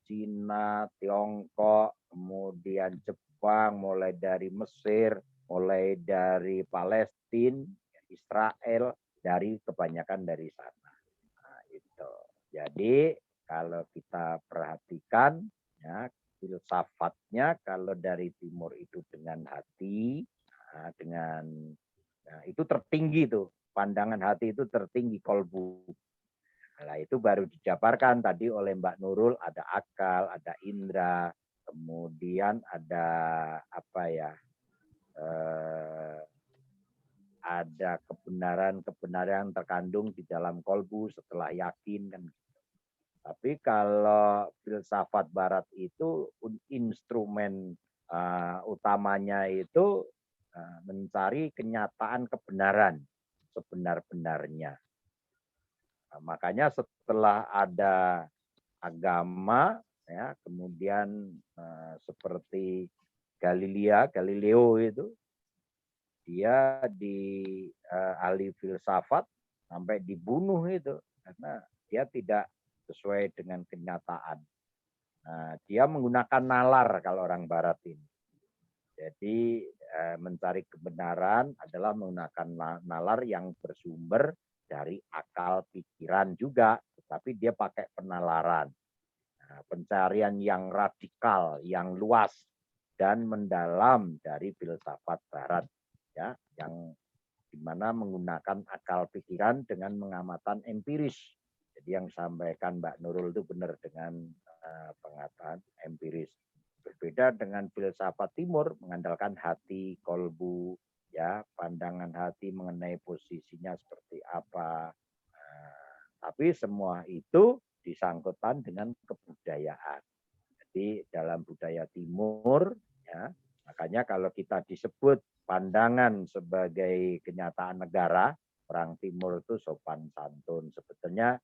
Cina, Tiongkok, kemudian Jepang, mulai dari Mesir, mulai dari Palestina, Israel, dari kebanyakan dari sana. Nah, itu. Jadi kalau kita perhatikan ya filsafatnya kalau dari timur itu dengan hati, itu tertinggi tuh. Pandangan hati itu tertinggi kolbu. Nah, itu baru dijabarkan tadi oleh Mbak Nurul, ada akal, ada indera, kemudian ada apa ya? Ada kebenaran terkandung di dalam kolbu setelah yakin kan. Tapi kalau filsafat barat itu instrumen utamanya itu mencari kenyataan kebenaran sebenar-benarnya. Nah, makanya setelah ada agama, ya, kemudian seperti Galileo itu, dia di ahli filsafat sampai dibunuh itu karena dia tidak sesuai dengan kenyataan. Nah, dia menggunakan nalar kalau orang Barat ini. Jadi mencari kebenaran adalah menggunakan nalar yang bersumber dari akal pikiran juga, tetapi dia pakai penalaran. Nah, pencarian yang radikal, yang luas dan mendalam dari filsafat Barat, ya, yang dimana menggunakan akal pikiran dengan pengamatan empiris. Jadi yang sampaikan Mbak Nurul itu benar dengan pengataan empiris. Berbeda dengan filsafat timur mengandalkan hati, kolbu, ya, pandangan hati mengenai posisinya seperti apa. Tapi semua itu disangkutan dengan kebudayaan. Jadi dalam budaya timur, ya, makanya kalau kita disebut pandangan sebagai kenyataan negara, orang timur itu sopan santun. Sebetulnya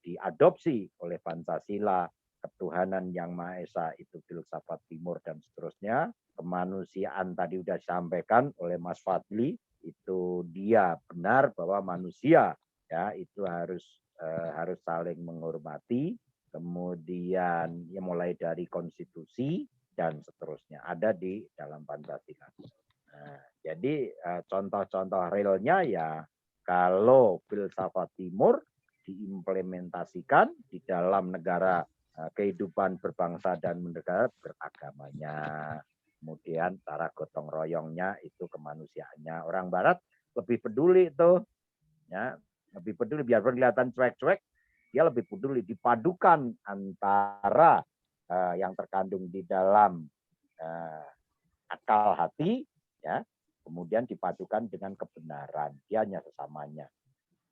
diadopsi oleh Pancasila, ketuhanan yang Maha Esa itu filsafat timur dan seterusnya. Kemanusiaan tadi sudah disampaikan oleh Mas Fadli, itu dia benar bahwa manusia ya itu harus saling menghormati, kemudian ya mulai dari konstitusi dan seterusnya ada di dalam Pancasila. Nah, jadi contoh-contoh realnya ya kalau filsafat timur diimplementasikan di dalam negara, kehidupan berbangsa dan bernegara, beragamanya, kemudian cara gotong royongnya itu kemanusiaannya. Orang Barat lebih peduli itu, ya, lebih peduli biarpun kelihatan cuek-cuek, dia lebih peduli dipadukan antara yang terkandung di dalam akal hati, ya, kemudian dipadukan dengan kebenaran, dia hanya sesamanya.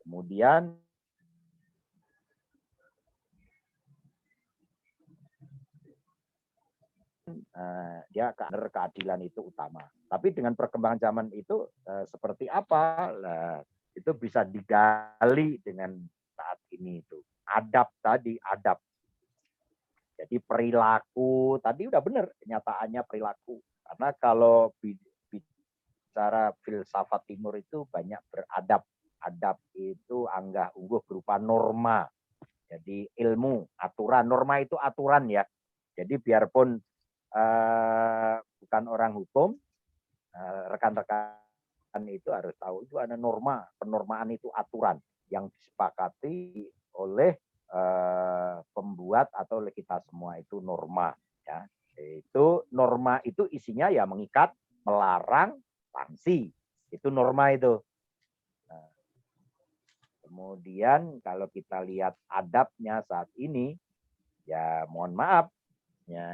Kemudian dia keadilan itu utama. Tapi dengan perkembangan zaman itu seperti apa? Itu bisa digali dengan saat ini itu. Adab tadi, adab. Jadi perilaku tadi udah benar kenyataannya perilaku. Karena kalau bicara filsafat timur itu banyak beradab. Adab itu anggah ungguh berupa norma. Jadi ilmu, aturan. Norma itu aturan ya. Jadi biarpun bukan orang hukum, rekan-rekan itu harus tahu itu ada norma. Penormaan itu aturan yang disepakati oleh pembuat atau oleh kita semua, itu norma. Ya. Itu norma itu isinya ya mengikat, melarang, sanksi. Itu norma itu. Kemudian kalau kita lihat adabnya saat ini, ya mohon maaf, ya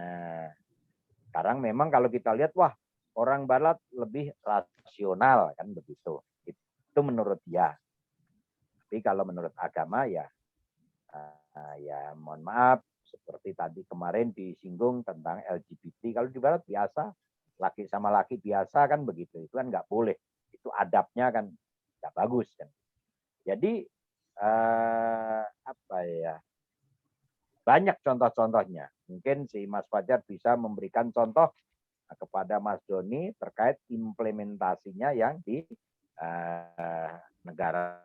sekarang memang kalau kita lihat, wah orang Barat lebih rasional kan begitu. Itu menurut dia. Tapi kalau menurut agama ya, ya mohon maaf, seperti tadi kemarin disinggung tentang LGBT. Kalau di Barat biasa, laki sama laki biasa kan begitu. Itu kan nggak boleh. Itu adabnya kan nggak bagus kan. Jadi apa ya? Banyak contoh-contohnya. Mungkin si Mas Fajar bisa memberikan contoh kepada Mas Doni terkait implementasinya yang di negara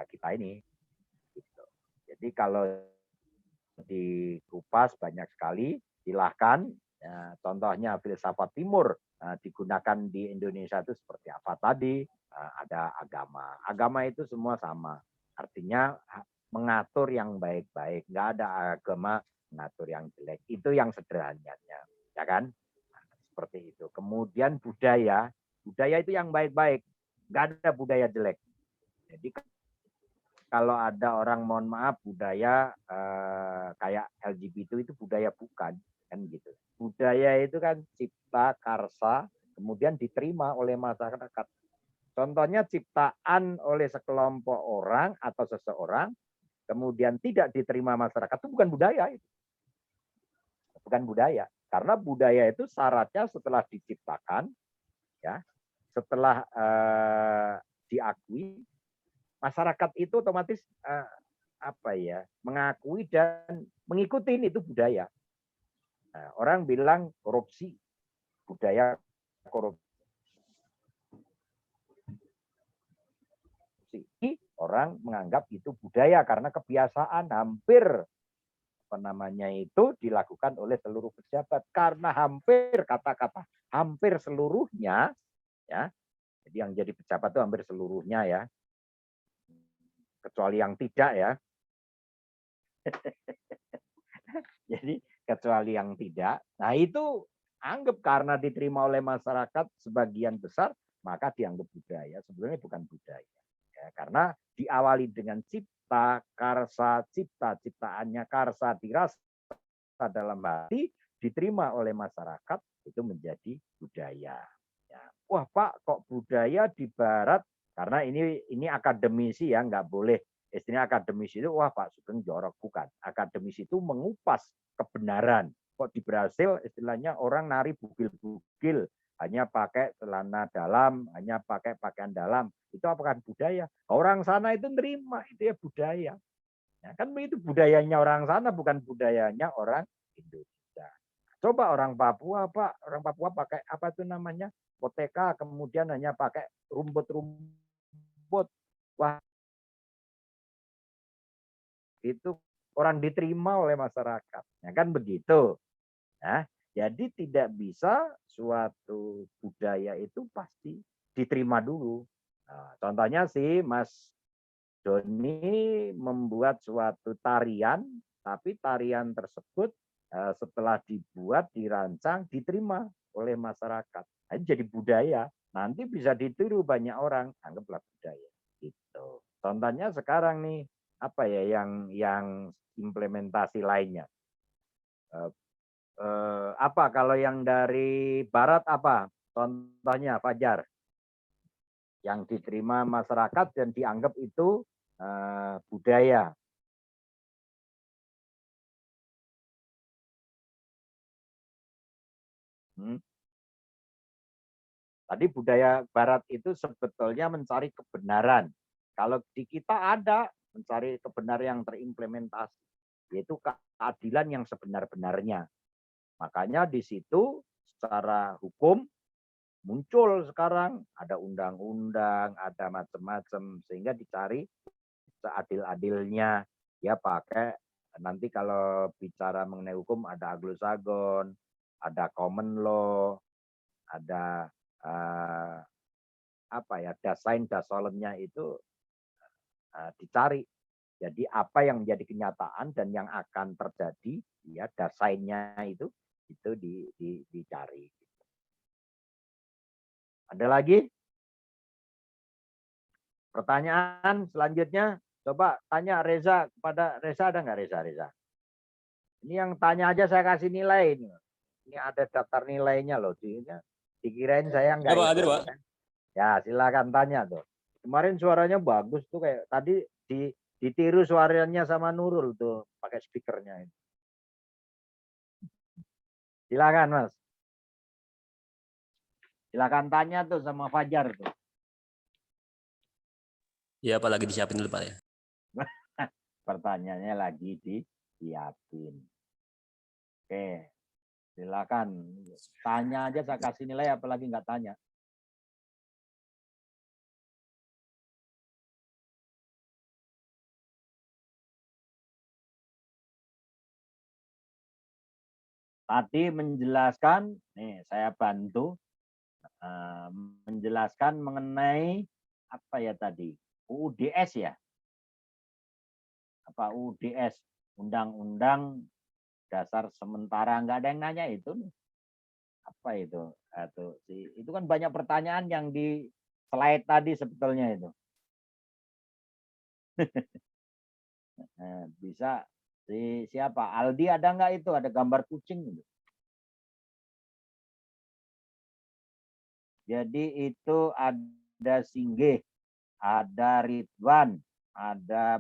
kita ini. Gitu. Jadi kalau dikupas banyak sekali, silahkan. Ya, contohnya filsafat timur digunakan di Indonesia itu seperti apa tadi? Ada agama. Agama itu semua sama. Artinya mengatur yang baik-baik. Nggak ada agama mengatur yang jelek. Itu yang sederhananya. Ya kan? Seperti itu. Kemudian budaya. Budaya itu yang baik-baik. Nggak ada budaya jelek. Jadi kalau ada orang, mohon maaf, budaya kayak LGBT itu budaya bukan. Kan gitu. Budaya itu kan cipta karsa, kemudian diterima oleh masyarakat. Contohnya ciptaan oleh sekelompok orang atau seseorang, kemudian tidak diterima masyarakat, itu bukan budaya. Bukan budaya. Karena budaya itu syaratnya setelah diciptakan, ya, setelah diakui, masyarakat itu otomatis mengakui dan mengikuti, itu budaya. Nah, orang bilang korupsi, budaya korupsi. Orang menganggap itu budaya karena kebiasaan hampir itu dilakukan oleh seluruh pejabat, karena hampir, kata-kata hampir seluruhnya, ya. Jadi yang jadi pejabat itu hampir seluruhnya ya, kecuali yang tidak ya. Jadi kecuali yang tidak. Nah itu anggap karena diterima oleh masyarakat sebagian besar, maka dianggap budaya. Sebenarnya bukan budaya. Ya. Ya, karena diawali dengan cipta, karsa, cipta, ciptaannya karsa dirasa dalam hati, diterima oleh masyarakat, itu menjadi budaya. Ya. Wah Pak, kok budaya di Barat? Karena ini akademisi ya, nggak boleh. Istilahnya akademisi itu, wah Pak Sugeng jorok, bukan. Akademisi itu mengupas kebenaran. Kok di Brasil istilahnya orang nari bugil-bugil, hanya pakai celana dalam, hanya pakai pakaian dalam. Itu apakah budaya? Orang sana itu nerima, itu ya budaya. Ya, kan itu budayanya orang sana, bukan budayanya orang Indonesia. Coba orang Papua, Pak, orang Papua pakai apa itu namanya? Koteka, kemudian hanya pakai rumput-rumput. Wah, itu orang diterima oleh masyarakat. Ya, kan begitu. Nah, jadi tidak bisa suatu budaya itu pasti diterima dulu. Nah, contohnya sih Mas Doni membuat suatu tarian, tapi tarian tersebut setelah dibuat, dirancang, diterima oleh masyarakat. Nah, jadi budaya. Nanti bisa ditiru banyak orang, anggaplah budaya. Gitu. Contohnya sekarang nih, apa ya yang implementasi lainnya? Apa kalau yang dari Barat apa? Contohnya Fajar, yang diterima masyarakat dan dianggap itu budaya. Tadi budaya Barat itu sebetulnya mencari kebenaran. Kalau di kita ada mencari kebenaran yang terimplementasi, yaitu keadilan yang sebenar-benarnya. Makanya di situ secara hukum muncul sekarang ada undang-undang, ada macam-macam, sehingga dicari seadil-adilnya. Ya pakai nanti kalau bicara mengenai hukum ada aglosagon, ada common law, ada apa ya dasain dasolemnya itu dicari. Jadi apa yang menjadi kenyataan dan yang akan terjadi, ya dasainnya itu dicari. Ada lagi? Pertanyaan selanjutnya, coba tanya Reza, kepada Reza ada nggak Reza? Ini yang tanya aja saya kasih nilai. Ini ada daftar nilainya loh. Dikirain saya nggak ikut. Pak. Ya silakan tanya tuh. Kemarin suaranya bagus tuh kayak tadi ditiru suaranya sama Nurul tuh pakai speakernya. Silakan Mas. Silakan tanya tuh sama Fajar tuh. Ya, Pak, lagi disiapin dulu, Pak ya. Pertanyaannya lagi disiapin. Oke, silakan. Tanya aja saya kasih nilai, apalagi nggak tanya. Tadi menjelaskan, nih saya bantu menjelaskan mengenai apa ya tadi? UUDS ya? Apa UUDS? Undang-Undang Dasar Sementara, nggak ada yang nanya itu. Apa itu? Itu kan banyak pertanyaan yang di slide tadi sebetulnya itu. Bisa siapa? Aldi ada nggak itu? Ada gambar kucing itu. Jadi itu ada Singgih, ada Ridwan, ada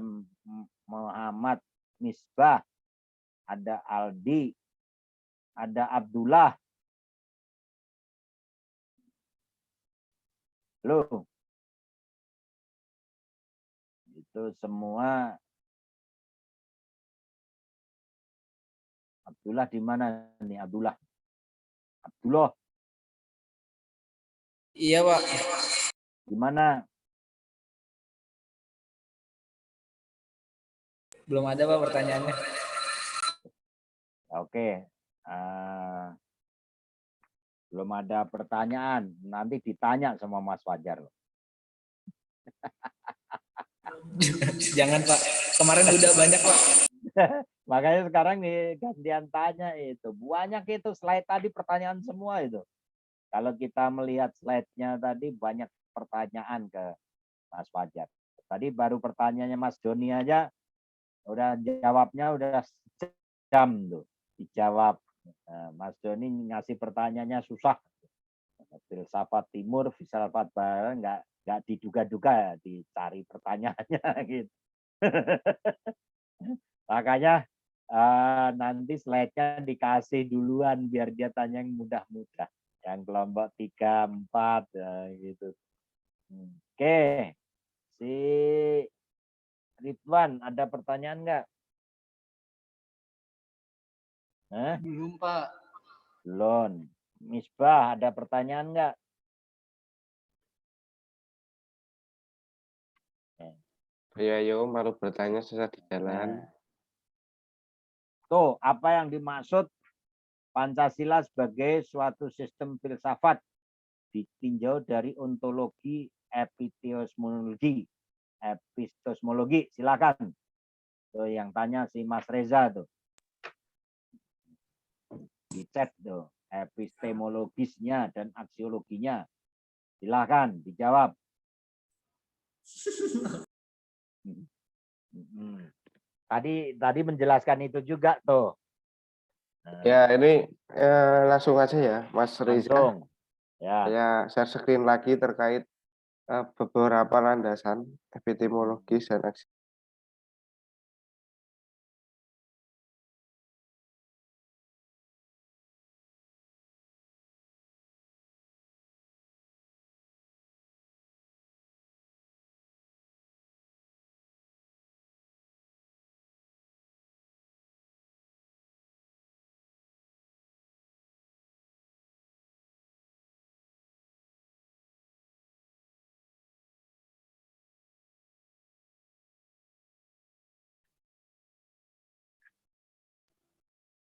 Muhammad Misbah, ada Aldi, ada Abdullah. Loh. Itu semua. Abdullah di mana nih Abdullah? Abdullah. Iya, Pak. Di mana? Belum ada, Pak, pertanyaannya. Oke. Belum ada pertanyaan. Nanti ditanya sama Mas Fajar. Jangan, Pak. Kemarin udah banyak, Pak. Makanya sekarang nih gantian tanya itu. Banyak itu slide tadi pertanyaan semua itu. Kalau kita melihat slide-nya tadi banyak pertanyaan ke Mas Fajar. Tadi baru pertanyaannya Mas Doni aja udah jawabnya udah jam tuh dijawab. Nah, Mas Doni ngasih pertanyaannya susah. Filsafat timur, filsafat barat nggak diduga-duga dicari pertanyaannya gitu. Makanya nanti slide-nya dikasih duluan biar dia tanya yang mudah-mudah. Yang kelompok 3, 4 gitu. Oke. Si Ridwan, ada pertanyaan nggak? Belum, Pak. Belum. Misbah, ada pertanyaan nggak? Ya, yo, malu bertanya sesat di jalan. Nah. Tuh, apa yang dimaksud Pancasila sebagai suatu sistem filsafat ditinjau dari ontologi epistemologi. Silakan. Tuh yang tanya si Mas Reza tuh. Dicek tuh epistemologisnya dan aksiologinya. Silakan dijawab. Tadi menjelaskan itu juga tuh. Ya, ini langsung aja ya, Mas Reza. Langsung. Ya. Saya share screen lagi terkait beberapa landasan epistemologis dan aksi.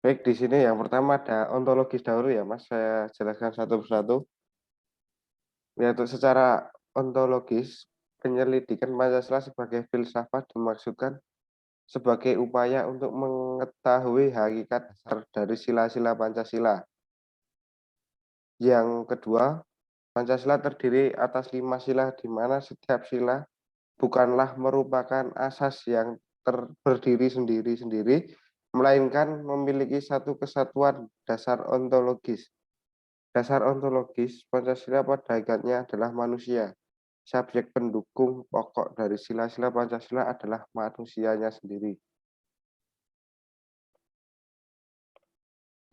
Baik, di sini yang pertama ada ontologis dahulu ya, Mas. Saya jelaskan satu persatu. Yaitu secara ontologis, penyelidikan Pancasila sebagai filsafat dimaksudkan sebagai upaya untuk mengetahui hakikat dasar dari sila-sila Pancasila. Yang kedua, Pancasila terdiri atas 5 sila di mana setiap sila bukanlah merupakan asas yang berdiri sendiri-sendiri, melainkan memiliki satu kesatuan dasar ontologis. Dasar ontologis Pancasila pada hakikatnya adalah manusia. Subjek pendukung pokok dari sila-sila Pancasila adalah manusianya sendiri.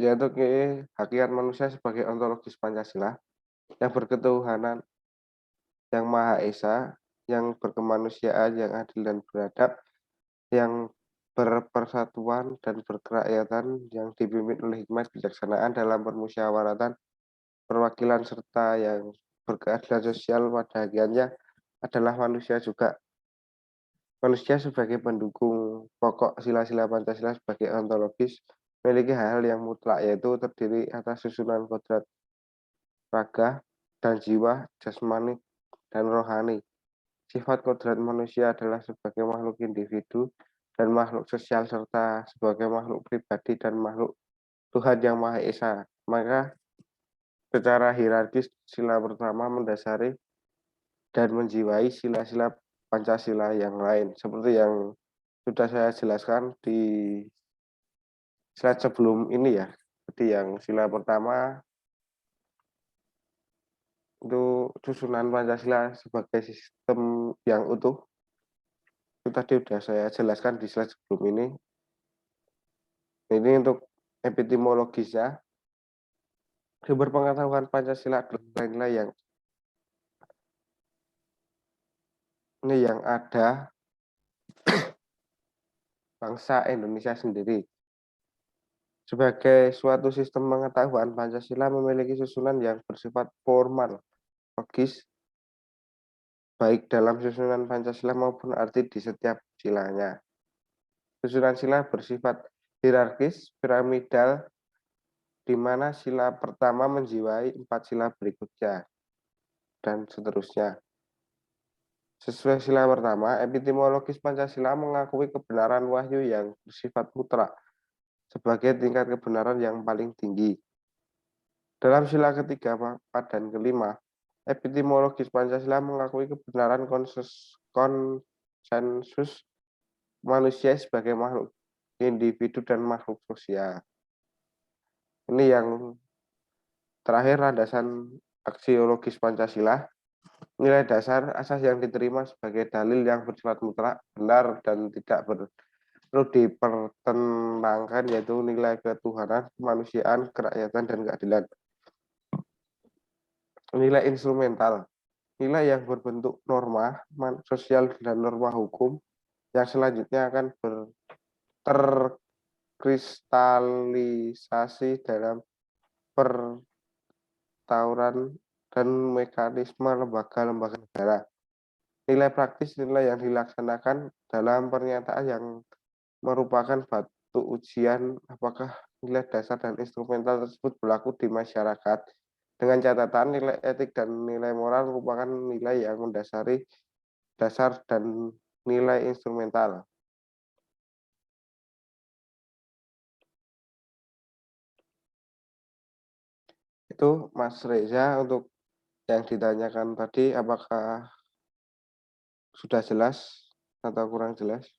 Yaitu hakikat manusia sebagai ontologis Pancasila yang berketuhanan yang Maha Esa, yang berkemanusiaan, yang adil dan beradab, yang berpersatuan dan berkerakyatan, yang dipimpin oleh hikmat kebijaksanaan dalam permusyawaratan, perwakilan serta yang berkeadilan sosial pada hakikatnya adalah manusia juga. Manusia sebagai pendukung pokok sila-sila Pancasila sebagai ontologis memiliki hal yang mutlak, yaitu terdiri atas susunan kodrat raga dan jiwa, jasmani dan rohani. Sifat kodrat manusia adalah sebagai makhluk individu dan makhluk sosial serta sebagai makhluk pribadi dan makhluk Tuhan yang Maha Esa. Maka secara hierarkis sila pertama mendasari dan menjiwai sila-sila Pancasila yang lain. Seperti yang sudah saya jelaskan di slide sebelum ini ya. Jadi yang sila pertama itu susunan Pancasila sebagai sistem yang utuh. Itu tadi sudah saya jelaskan di slide sebelum ini. Ini untuk epistemologisnya. Sumber pengetahuan Pancasila adalah yang ada bangsa Indonesia sendiri. Sebagai suatu sistem pengetahuan, Pancasila memiliki susunan yang bersifat formal, logis, baik dalam susunan Pancasila maupun arti di setiap silanya. Susunan sila bersifat hierarkis, piramidal, di mana sila pertama menjiwai 4 sila berikutnya, dan seterusnya. Sesuai sila pertama, epistemologis Pancasila mengakui kebenaran wahyu yang bersifat mutlak sebagai tingkat kebenaran yang paling tinggi. Dalam sila ketiga, keempat, dan kelima, epistemologis Pancasila mengakui kebenaran konsensus manusia sebagai makhluk individu dan makhluk sosial. Ini yang terakhir, landasan aksiologis Pancasila. Nilai dasar asas yang diterima sebagai dalil yang bersifat mutlak, benar, dan tidak perlu dipertentangkan, yaitu nilai ketuhanan, kemanusiaan, kerakyatan, dan keadilan. Nilai instrumental, nilai yang berbentuk norma sosial dan norma hukum yang selanjutnya akan terkristalisasi dalam peraturan dan mekanisme lembaga-lembaga negara. Nilai praktis, nilai yang dilaksanakan dalam pernyataan yang merupakan batu ujian apakah nilai dasar dan instrumental tersebut berlaku di masyarakat. Dengan catatan nilai etik dan nilai moral merupakan nilai yang mendasari dasar dan nilai instrumental. Itu Mas Reza untuk yang ditanyakan tadi, apakah sudah jelas atau kurang jelas?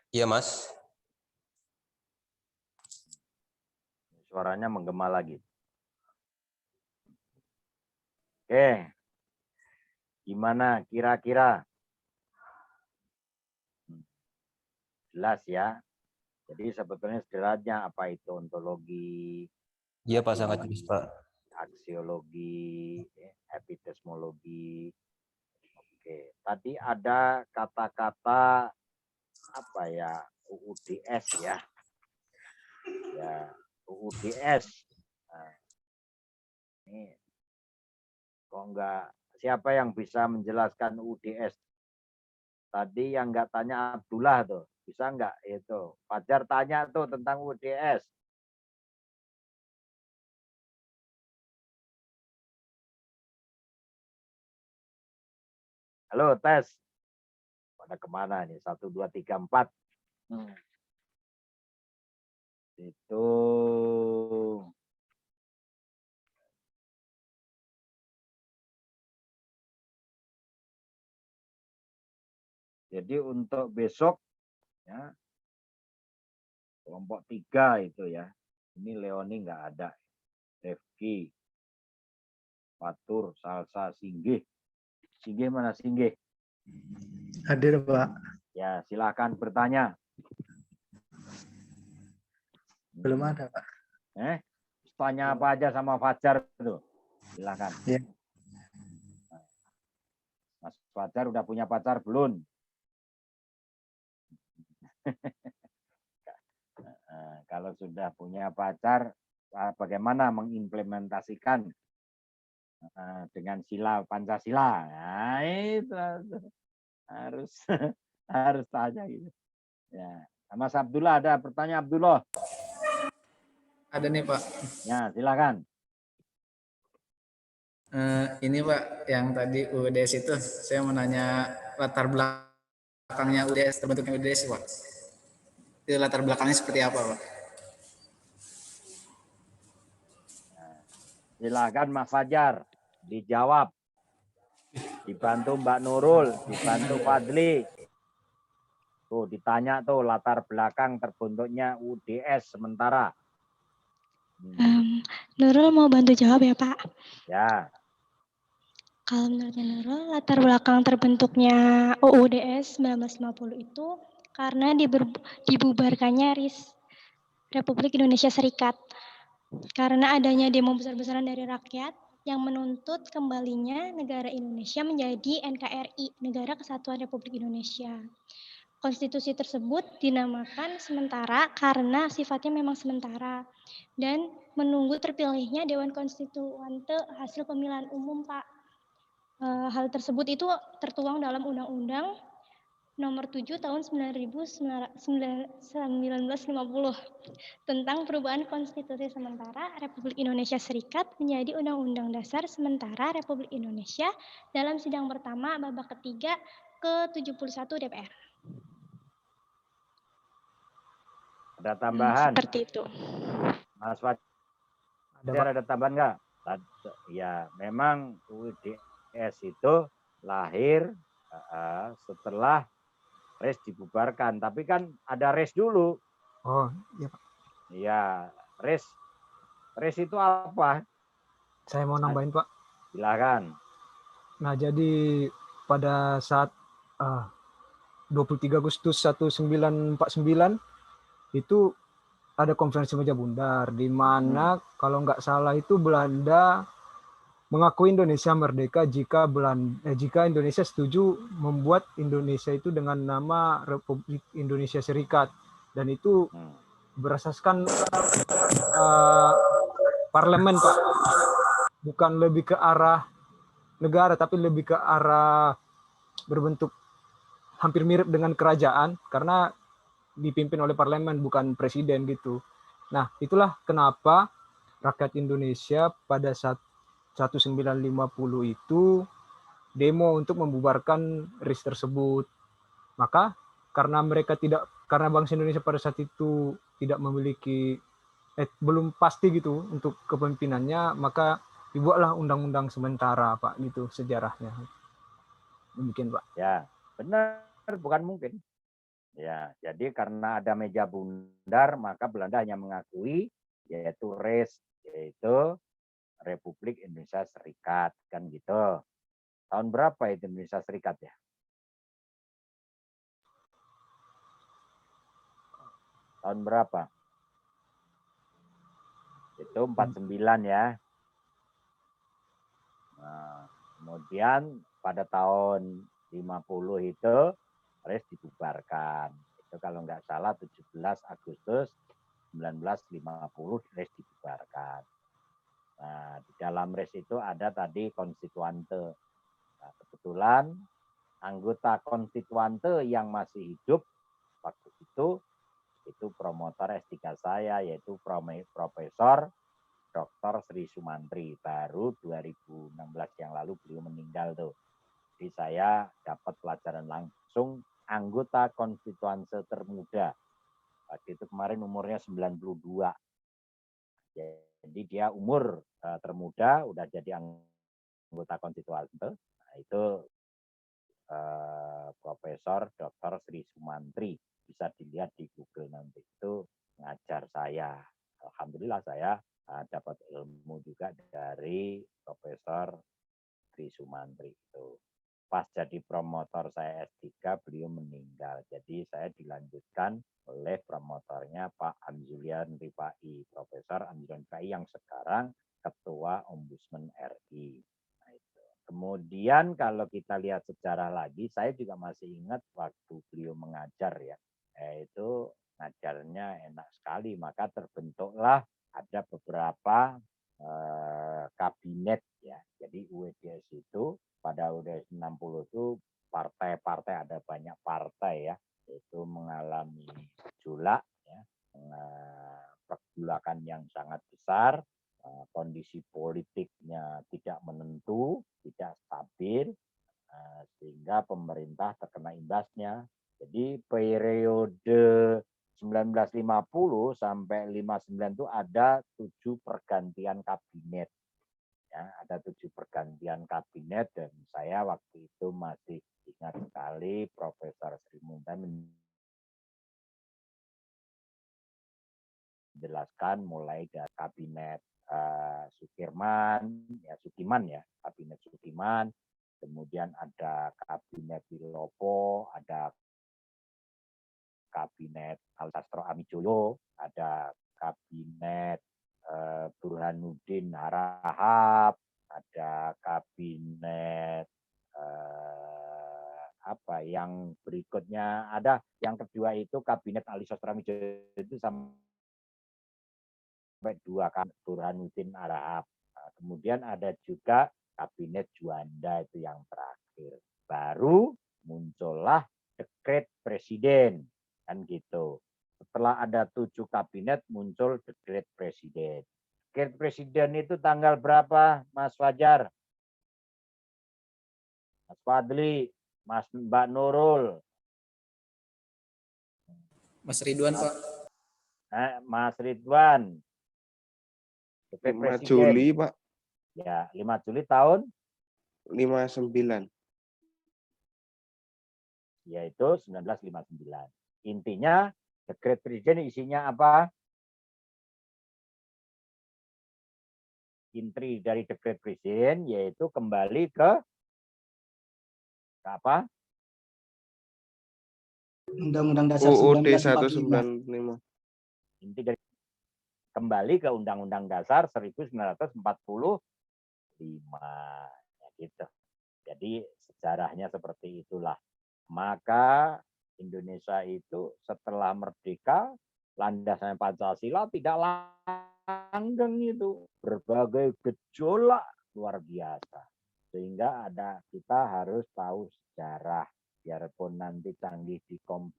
Iya, Mas. Suaranya menggema lagi. Oke. Gimana kira-kira? Jelas ya. Jadi sebetulnya sederhananya apa itu ontologi, Iya, Pak, sangat jelas, Pak. aksiologi, epistemologi. Oke, tadi ada kata-kata apa ya, UUDS ya. Ya, UUDS. Nah, ini kok enggak, siapa yang bisa menjelaskan UUDS? Tadi yang enggak tanya Abdullah tuh, bisa enggak itu? Fajar tanya tuh tentang UUDS. Halo, tes. Pada kemana nih? 1, 2, 3, 4. Itu jadi untuk besok ya, kelompok 3 itu ya. Ini Leoni nggak ada. Rifki, Fatur, Salsa, Singgih. Singgih mana Singgih? Hadir, Pak. Ya, silakan bertanya. Belum ada, Pak. Tanya apa aja sama Fajar tuh. Silakan. Ya. Mas Fajar udah punya pacar belum? Kalau sudah punya pacar, bagaimana mengimplementasikan dengan sila Pancasila? Nah, itu harus harus tanya gitu. Ya, Mas Abdullah ada pertanyaan Abdullah? Ada nih Pak. Ya, silakan. Ini Pak, yang tadi UUDS itu, saya mau nanya latar belakangnya UUDS, terbentuknya UUDS Pak. Itu latar belakangnya seperti apa Pak? Silakan Mas Fajar dijawab. Dibantu Mbak Nurul, dibantu Fadli. Tuh ditanya tuh latar belakang terbentuknya UUDS sementara. Nurul mau bantu jawab ya Pak? Ya. Kalau menurutnya Nurul, latar belakang terbentuknya UUDS 1950 itu karena dibubarkannya Republik Indonesia Serikat. Karena adanya demo besar-besaran dari rakyat yang menuntut kembalinya negara Indonesia menjadi NKRI, Negara Kesatuan Republik Indonesia. Konstitusi tersebut dinamakan sementara karena sifatnya memang sementara dan menunggu terpilihnya Dewan Konstituante hasil pemilihan umum, Pak. Hal tersebut itu tertuang dalam Undang-Undang Nomor 7 Tahun 1950 tentang perubahan konstitusi sementara Republik Indonesia Serikat menjadi Undang-Undang Dasar Sementara Republik Indonesia dalam sidang pertama babak ketiga ke-71 DPR. Ada tambahan? Seperti itu. Mas Fajar. Ada tambahan nggak? Ya, memang UIDS itu lahir setelah RES dibubarkan, tapi kan ada RES dulu. Oh, iya Pak. Iya, RES itu apa? Saya mau nambahin Pak. Silakan. Nah, jadi pada saat 23 Agustus 1949 itu ada konferensi Meja Bundar, di mana kalau nggak salah itu Belanda mengakui Indonesia merdeka jika Indonesia setuju membuat Indonesia itu dengan nama Republik Indonesia Serikat, dan itu berasaskan parlemen Pak, bukan lebih ke arah negara tapi lebih ke arah berbentuk hampir mirip dengan kerajaan karena dipimpin oleh parlemen bukan presiden gitu. Nah, itulah kenapa rakyat Indonesia pada saat 1950 itu demo untuk membubarkan RIS tersebut. Maka karena bangsa Indonesia pada saat itu tidak memiliki belum pasti gitu untuk kepemimpinannya, maka dibuatlah undang-undang sementara Pak, gitu sejarahnya. Demikian Pak. Ya, benar, bukan mungkin. Ya, jadi karena ada Meja Bundar, maka Belanda hanya mengakui yaitu RES, yaitu Republik Indonesia Serikat, kan gitu. Tahun berapa itu Indonesia Serikat ya? Tahun berapa? Itu 49 ya. Nah, kemudian pada tahun 50 itu RES dibubarkan. Itu kalau nggak salah 17 Agustus 1950 RES dibubarkan. Nah, di dalam RES itu ada tadi konstituante. Nah, kebetulan anggota konstituante yang masih hidup waktu itu promotor S3 saya, yaitu Profesor Dr. Sri Sumantri. Baru 2016 yang lalu beliau meninggal tuh. Jadi saya dapat pelajaran langsung anggota konstituante termuda. Waktu itu kemarin umurnya 92. Jadi dia umur termuda, udah jadi anggota konstituante. Nah, itu Profesor Dr. Sri Sumantri. Bisa dilihat di Google nanti. Itu ngajar saya. Alhamdulillah saya dapat ilmu juga dari Profesor Sri Sumantri itu. Pas jadi promotor saya S3, beliau meninggal. Jadi saya dilanjutkan oleh promotornya Pak Amzulian Rifai, Profesor Amzulian Rifai yang sekarang Ketua Ombudsman RI. Nah, itu. Kemudian kalau kita lihat sejarah lagi, saya juga masih ingat waktu beliau mengajar ya, itu ngajarnya enak sekali, maka terbentuklah ada beberapa kabinet ya. Jadi UIDS itu pada UIDS 60 itu partai-partai, ada banyak partai ya, itu mengalami gejolak ya, pergolakan yang sangat besar, kondisi politiknya tidak menentu, tidak stabil, sehingga pemerintah terkena imbasnya. Jadi periode 1950 sampai 59 itu ada 7 pergantian kabinet. Ya, ada 7 pergantian kabinet dan saya waktu itu masih ingat sekali Profesor Sri Mulyani menjelaskan mulai dari kabinet Sukiman ya, kabinet Sukiman, kemudian ada kabinet Wilopo, ada kabinet Alsastro Amijoyo, ada kabinet Burhanuddin Harahap, ada kabinet apa yang berikutnya, ada yang kedua itu kabinet Alsastro Amijoyo itu sampai 2 kan Burhanuddin Harahap. Nah, kemudian ada juga kabinet Juanda itu yang terakhir. Baru muncullah dekret presiden. Kan gitu. Setelah ada 7 kabinet muncul dekret presiden. Dekret presiden itu tanggal berapa, Mas Fajar? Mas Fadli, Mbak Nurul. Mas Ridwan, Pak. Mas Ridwan. Dekret 5 Presiden. Juli, Pak. Ya, 5 Juli tahun 59. yaitu 1959. Intinya dekret presiden isinya apa? Inti dari dekret presiden yaitu kembali ke apa? Undang-Undang Dasar UUD 1945. 195. Inti dari kembali ke Undang-Undang Dasar 1945. Ya, gitu. Jadi sejarahnya seperti itulah. Maka Indonesia itu setelah merdeka, landasannya Pancasila tidak langgeng itu. Berbagai gejolak luar biasa. Sehingga kita harus tahu sejarah. Biarpun nanti canggih di komputer,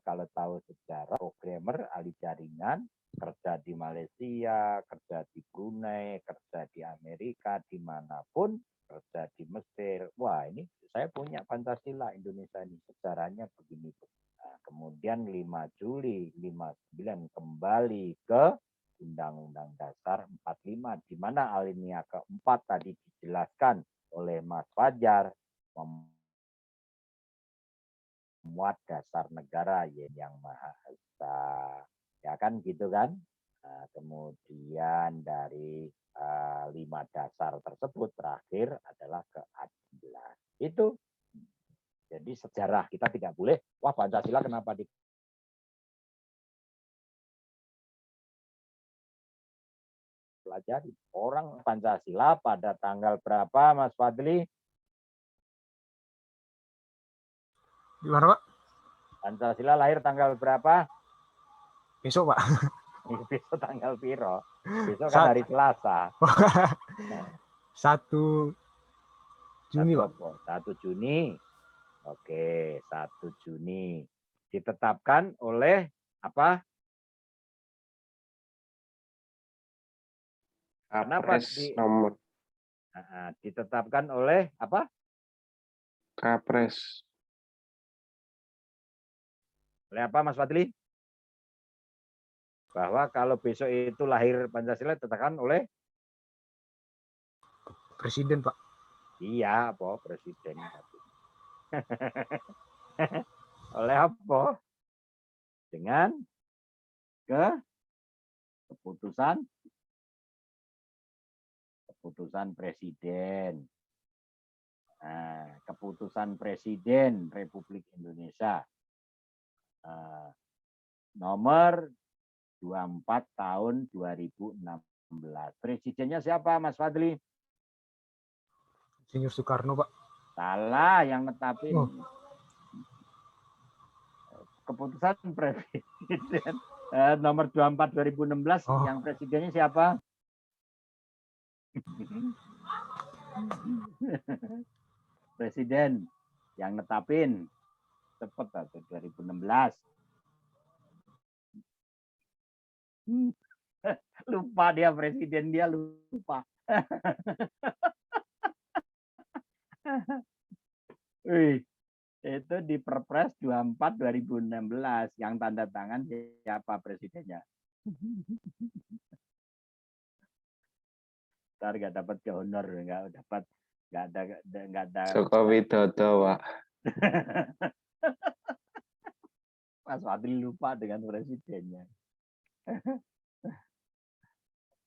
kalau tahu sejarah, programmer, ahli jaringan, kerja di Malaysia, kerja di Brunei, kerja di Amerika, dimanapun, kerja di Mesir. Wah, ini saya punya Pancasila Indonesia ini, sejarahnya begini. Nah, kemudian 5 Juli 59 kembali ke Undang-Undang Dasar 45, di mana alinea keempat tadi dijelaskan oleh Mas Fajar, memuat dasar negara yang Maha Esa. Ya kan gitu kan? Nah, kemudian dari 5 dasar tersebut terakhir adalah keadilan. Itu. Jadi sejarah kita tidak boleh, wah Pancasila kenapa dipelajari? Orang Pancasila pada tanggal berapa, Mas Fadli? Gimana, Pak? Pancasila lahir tanggal berapa? Besok, Pak. Besok tanggal piro? Besok kan hari Selasa. 1 Juni, Pak. 1 Juni. Oke, 1 Juni. Ditetapkan oleh apa? Kenapa nomor? Ditetapkan oleh apa? Kapres. Oleh apa, Mas Fadli? Bahwa kalau besok itu lahir Pancasila ditetapkan oleh Presiden, Pak. Iya, apa? Presiden. Oleh apa? Dengan keputusan presiden. Nah, keputusan presiden Republik Indonesia nomor 24 tahun 2016. Presidennya siapa, Mas Fadli? Insinyur Soekarno, Pak. Salah, yang netapin. Keputusan presiden nomor 24 2016 yang presidennya siapa? Presiden yang netapin cepet atau 2016. Lupa dia presiden, dia lupa. Wih, itu di Perpres 24 2016 yang tanda tangan siapa presidennya. Ntar nggak dapat ke honor, nggak ada. Joko Widodo, Pak. Mas Fadli lupa dengan presidennya.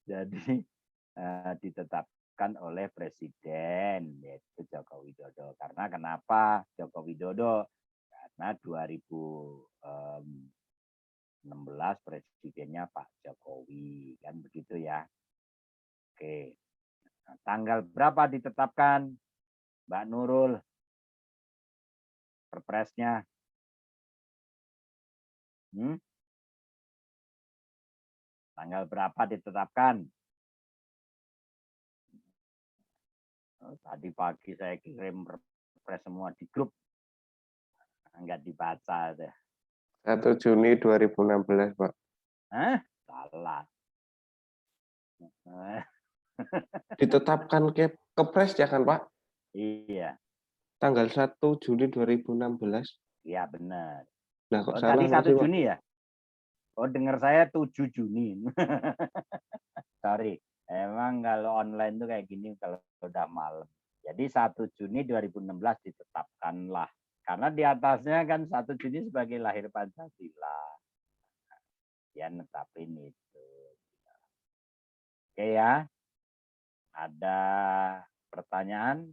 Jadi ditetapkan oleh presiden, yaitu Joko Widodo. Karena kenapa Joko Widodo? Karena 2016 presidennya Pak Jokowi, kan begitu ya. Oke. Nah, tanggal berapa ditetapkan, Mbak Nurul? Perpresnya? Tanggal berapa ditetapkan? Tadi pagi saya kirim perpres semua di grup. Enggak dibaca deh. 1 Juni 2016, Pak. Hah? Salah. Ditetapkan Kepres ya kan, Pak? Iya. Tanggal 1 Juni 2016. Iya, benar. Nah, kok tadi 1 Juni ya? Oh, dengar saya 7 Juni. Sorry. Emang kalau online tuh kayak gini kalau udah malam. Jadi 1 Juni 2016 ditetapkanlah. Karena di atasnya kan 1 Juni sebagai lahir Pancasila. Ya netapin itu. Oke ya. Ada pertanyaan?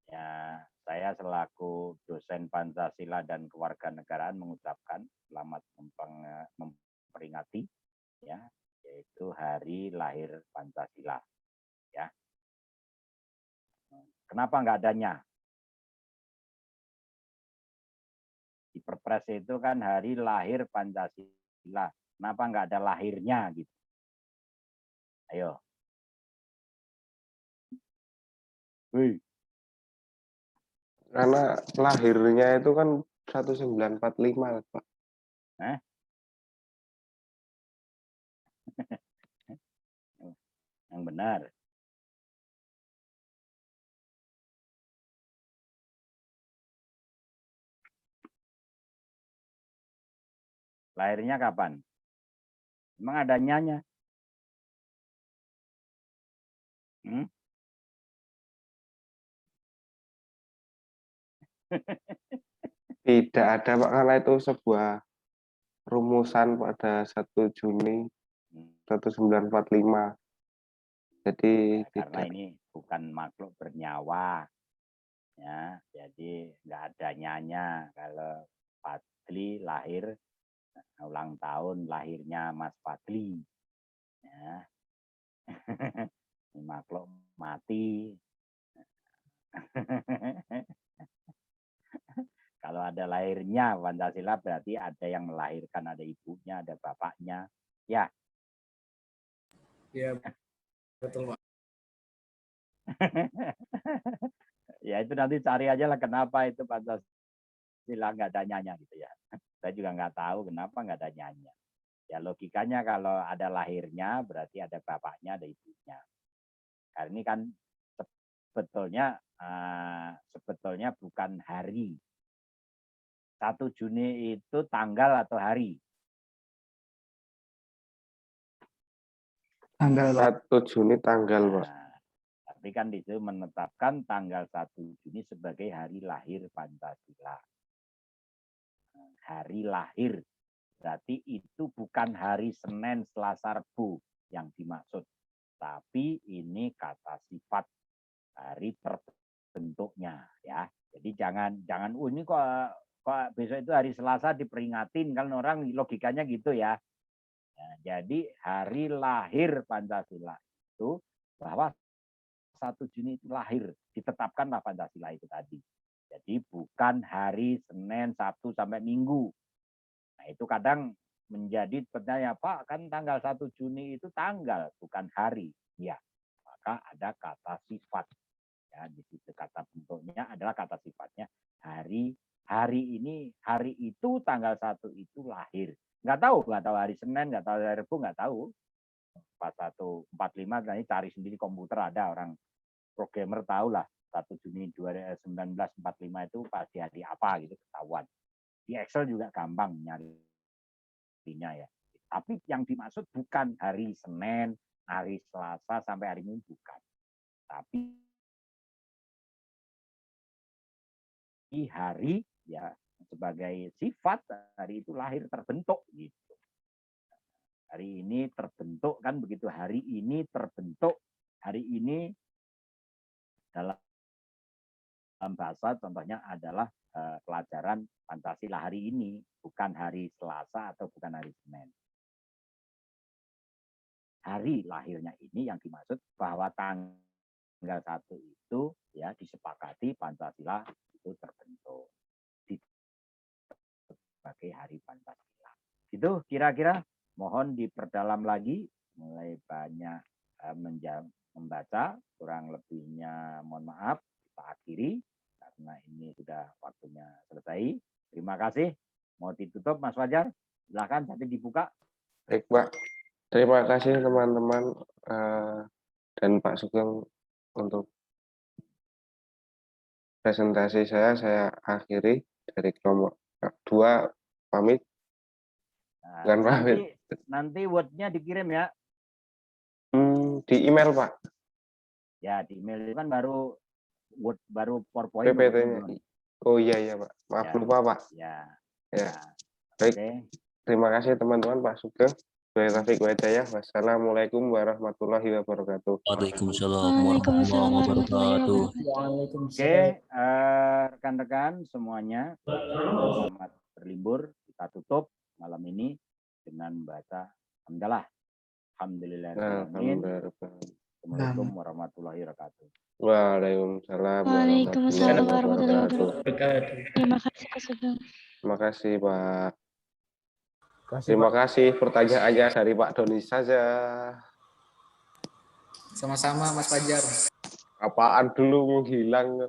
Ya, saya selaku dosen Pancasila dan Kewarganegaraan mengucapkan selamat memperingati ya, yaitu hari lahir Pancasila. Ya. Kenapa nggak adanya? Di Perpres itu kan hari lahir Pancasila. Kenapa nggak ada lahirnya gitu? Ayo. Wih. Karena lahirnya itu kan 1945, Pak. Yang benar. Lahirnya kapan? Emang ada nyanya? Tidak ada, Pak, karena itu sebuah rumusan pada 1 Juni 1945. Jadi Ya, karena tidak. ini bukan makhluk bernyawa. Ya, jadi nggak ada nyanya. Kalau Fadli lahir ulang tahun lahirnya Mas Fadli. Ya. Ini makhluk mati. Kalau ada lahirnya Pancasila berarti ada yang melahirkan, ada ibunya, ada bapaknya. Ya. Ya, betul, Pak. Ya itu nanti cari aja lah kenapa itu Pancasila nggak ada nyanya gitu ya. Saya juga nggak tahu kenapa nggak ada nyanya. Ya logikanya kalau ada lahirnya berarti ada bapaknya, ada ibunya. Karena ini kan sebetulnya bukan hari. 1 Juni itu tanggal atau hari? Tanggal 1 Juni tanggal, Pak. Tapi kan di situ menetapkan tanggal 1 Juni sebagai hari lahir Pancasila. Hari lahir. Berarti itu bukan hari Senin, Selasa, Rabu yang dimaksud. Tapi ini kata sifat hari terbentuknya ya. Jadi jangan ini kok besok itu hari Selasa diperingatin kan orang logikanya gitu ya. Nah, jadi hari lahir Pancasila itu bahwa 1 Juni itu lahir, ditetapkanlah Pancasila itu tadi. Jadi bukan hari Senin, Sabtu sampai Minggu. Nah, itu kadang menjadi pertanyaan, Pak, kan tanggal 1 Juni itu tanggal, bukan hari. Ya, maka ada kata sifat. Ya, di situ kata bentuknya adalah kata sifatnya hari itu tanggal 1 itu lahir. Nggak tahu hari Senin, nggak tahu hari Rabu, nggak tahu. 4145 nanti cari sendiri komputer ada orang programmer tahu lah 1 Juni 1945 itu pasti hari apa gitu ketahuan. Di Excel juga gampang nyarinya ya. Tapi yang dimaksud bukan hari Senin, hari Selasa sampai hari Minggu bukan. Tapi hari ya sebagai sifat hari itu lahir terbentuk gitu. Hari ini terbentuk kan begitu, hari ini terbentuk, hari ini dalam bahasa contohnya adalah pelajaran Pancasila hari ini, bukan hari Selasa atau bukan hari Senin. Hari lahirnya ini yang dimaksud bahwa tanggal 1 itu ya disepakati Pancasila itu terbentuk sebagai hari Pancasila. Itu kira-kira mohon diperdalam lagi, mulai banyak membaca, kurang lebihnya mohon maaf, kita akhiri karena ini sudah waktunya selesai. Terima kasih. Mau ditutup Mas Fajar? Silakan nanti dibuka. Baik, Pak. Terima kasih teman-teman dan Pak Sugeng untuk presentasi saya akhiri dari kelompok 2 pamit. Bukan pamit. Nanti Word-nya dikirim ya. Di email, Pak. Ya, di email itu kan baru Word, baru PowerPoint. PPT-nya. Oh iya, Pak. Maaf Ya. lupa, Pak. Ya. Ya. Nah, Baik. oke. Terima kasih teman-teman, Pak Sugeng. Saya Taufik Wadayah. Wassalamualaikum warahmatullahi wabarakatuh. Waalaikumsalam Waalaikumsalam warahmatullahi warahmatullahi wabarakatuh. wabarakatuh. Oke, rekan-rekan semuanya, selamat berlibur. Kita tutup malam ini dengan membaca hamdalah. Alhamdulillahirrahmanirrahim. Assalamualaikum warahmatullahi wabarakatuh. Waalaikumsalam Waalaikumsalam warahmatullahi wabarakatuh. wabarakatuh. Terima kasih Pak Sugeng. Terima kasih, Pak. Terima kasih pertanyaannya dari Pak Doni saja. Sama-sama Mas Fajar. Apaan dulu menghilang?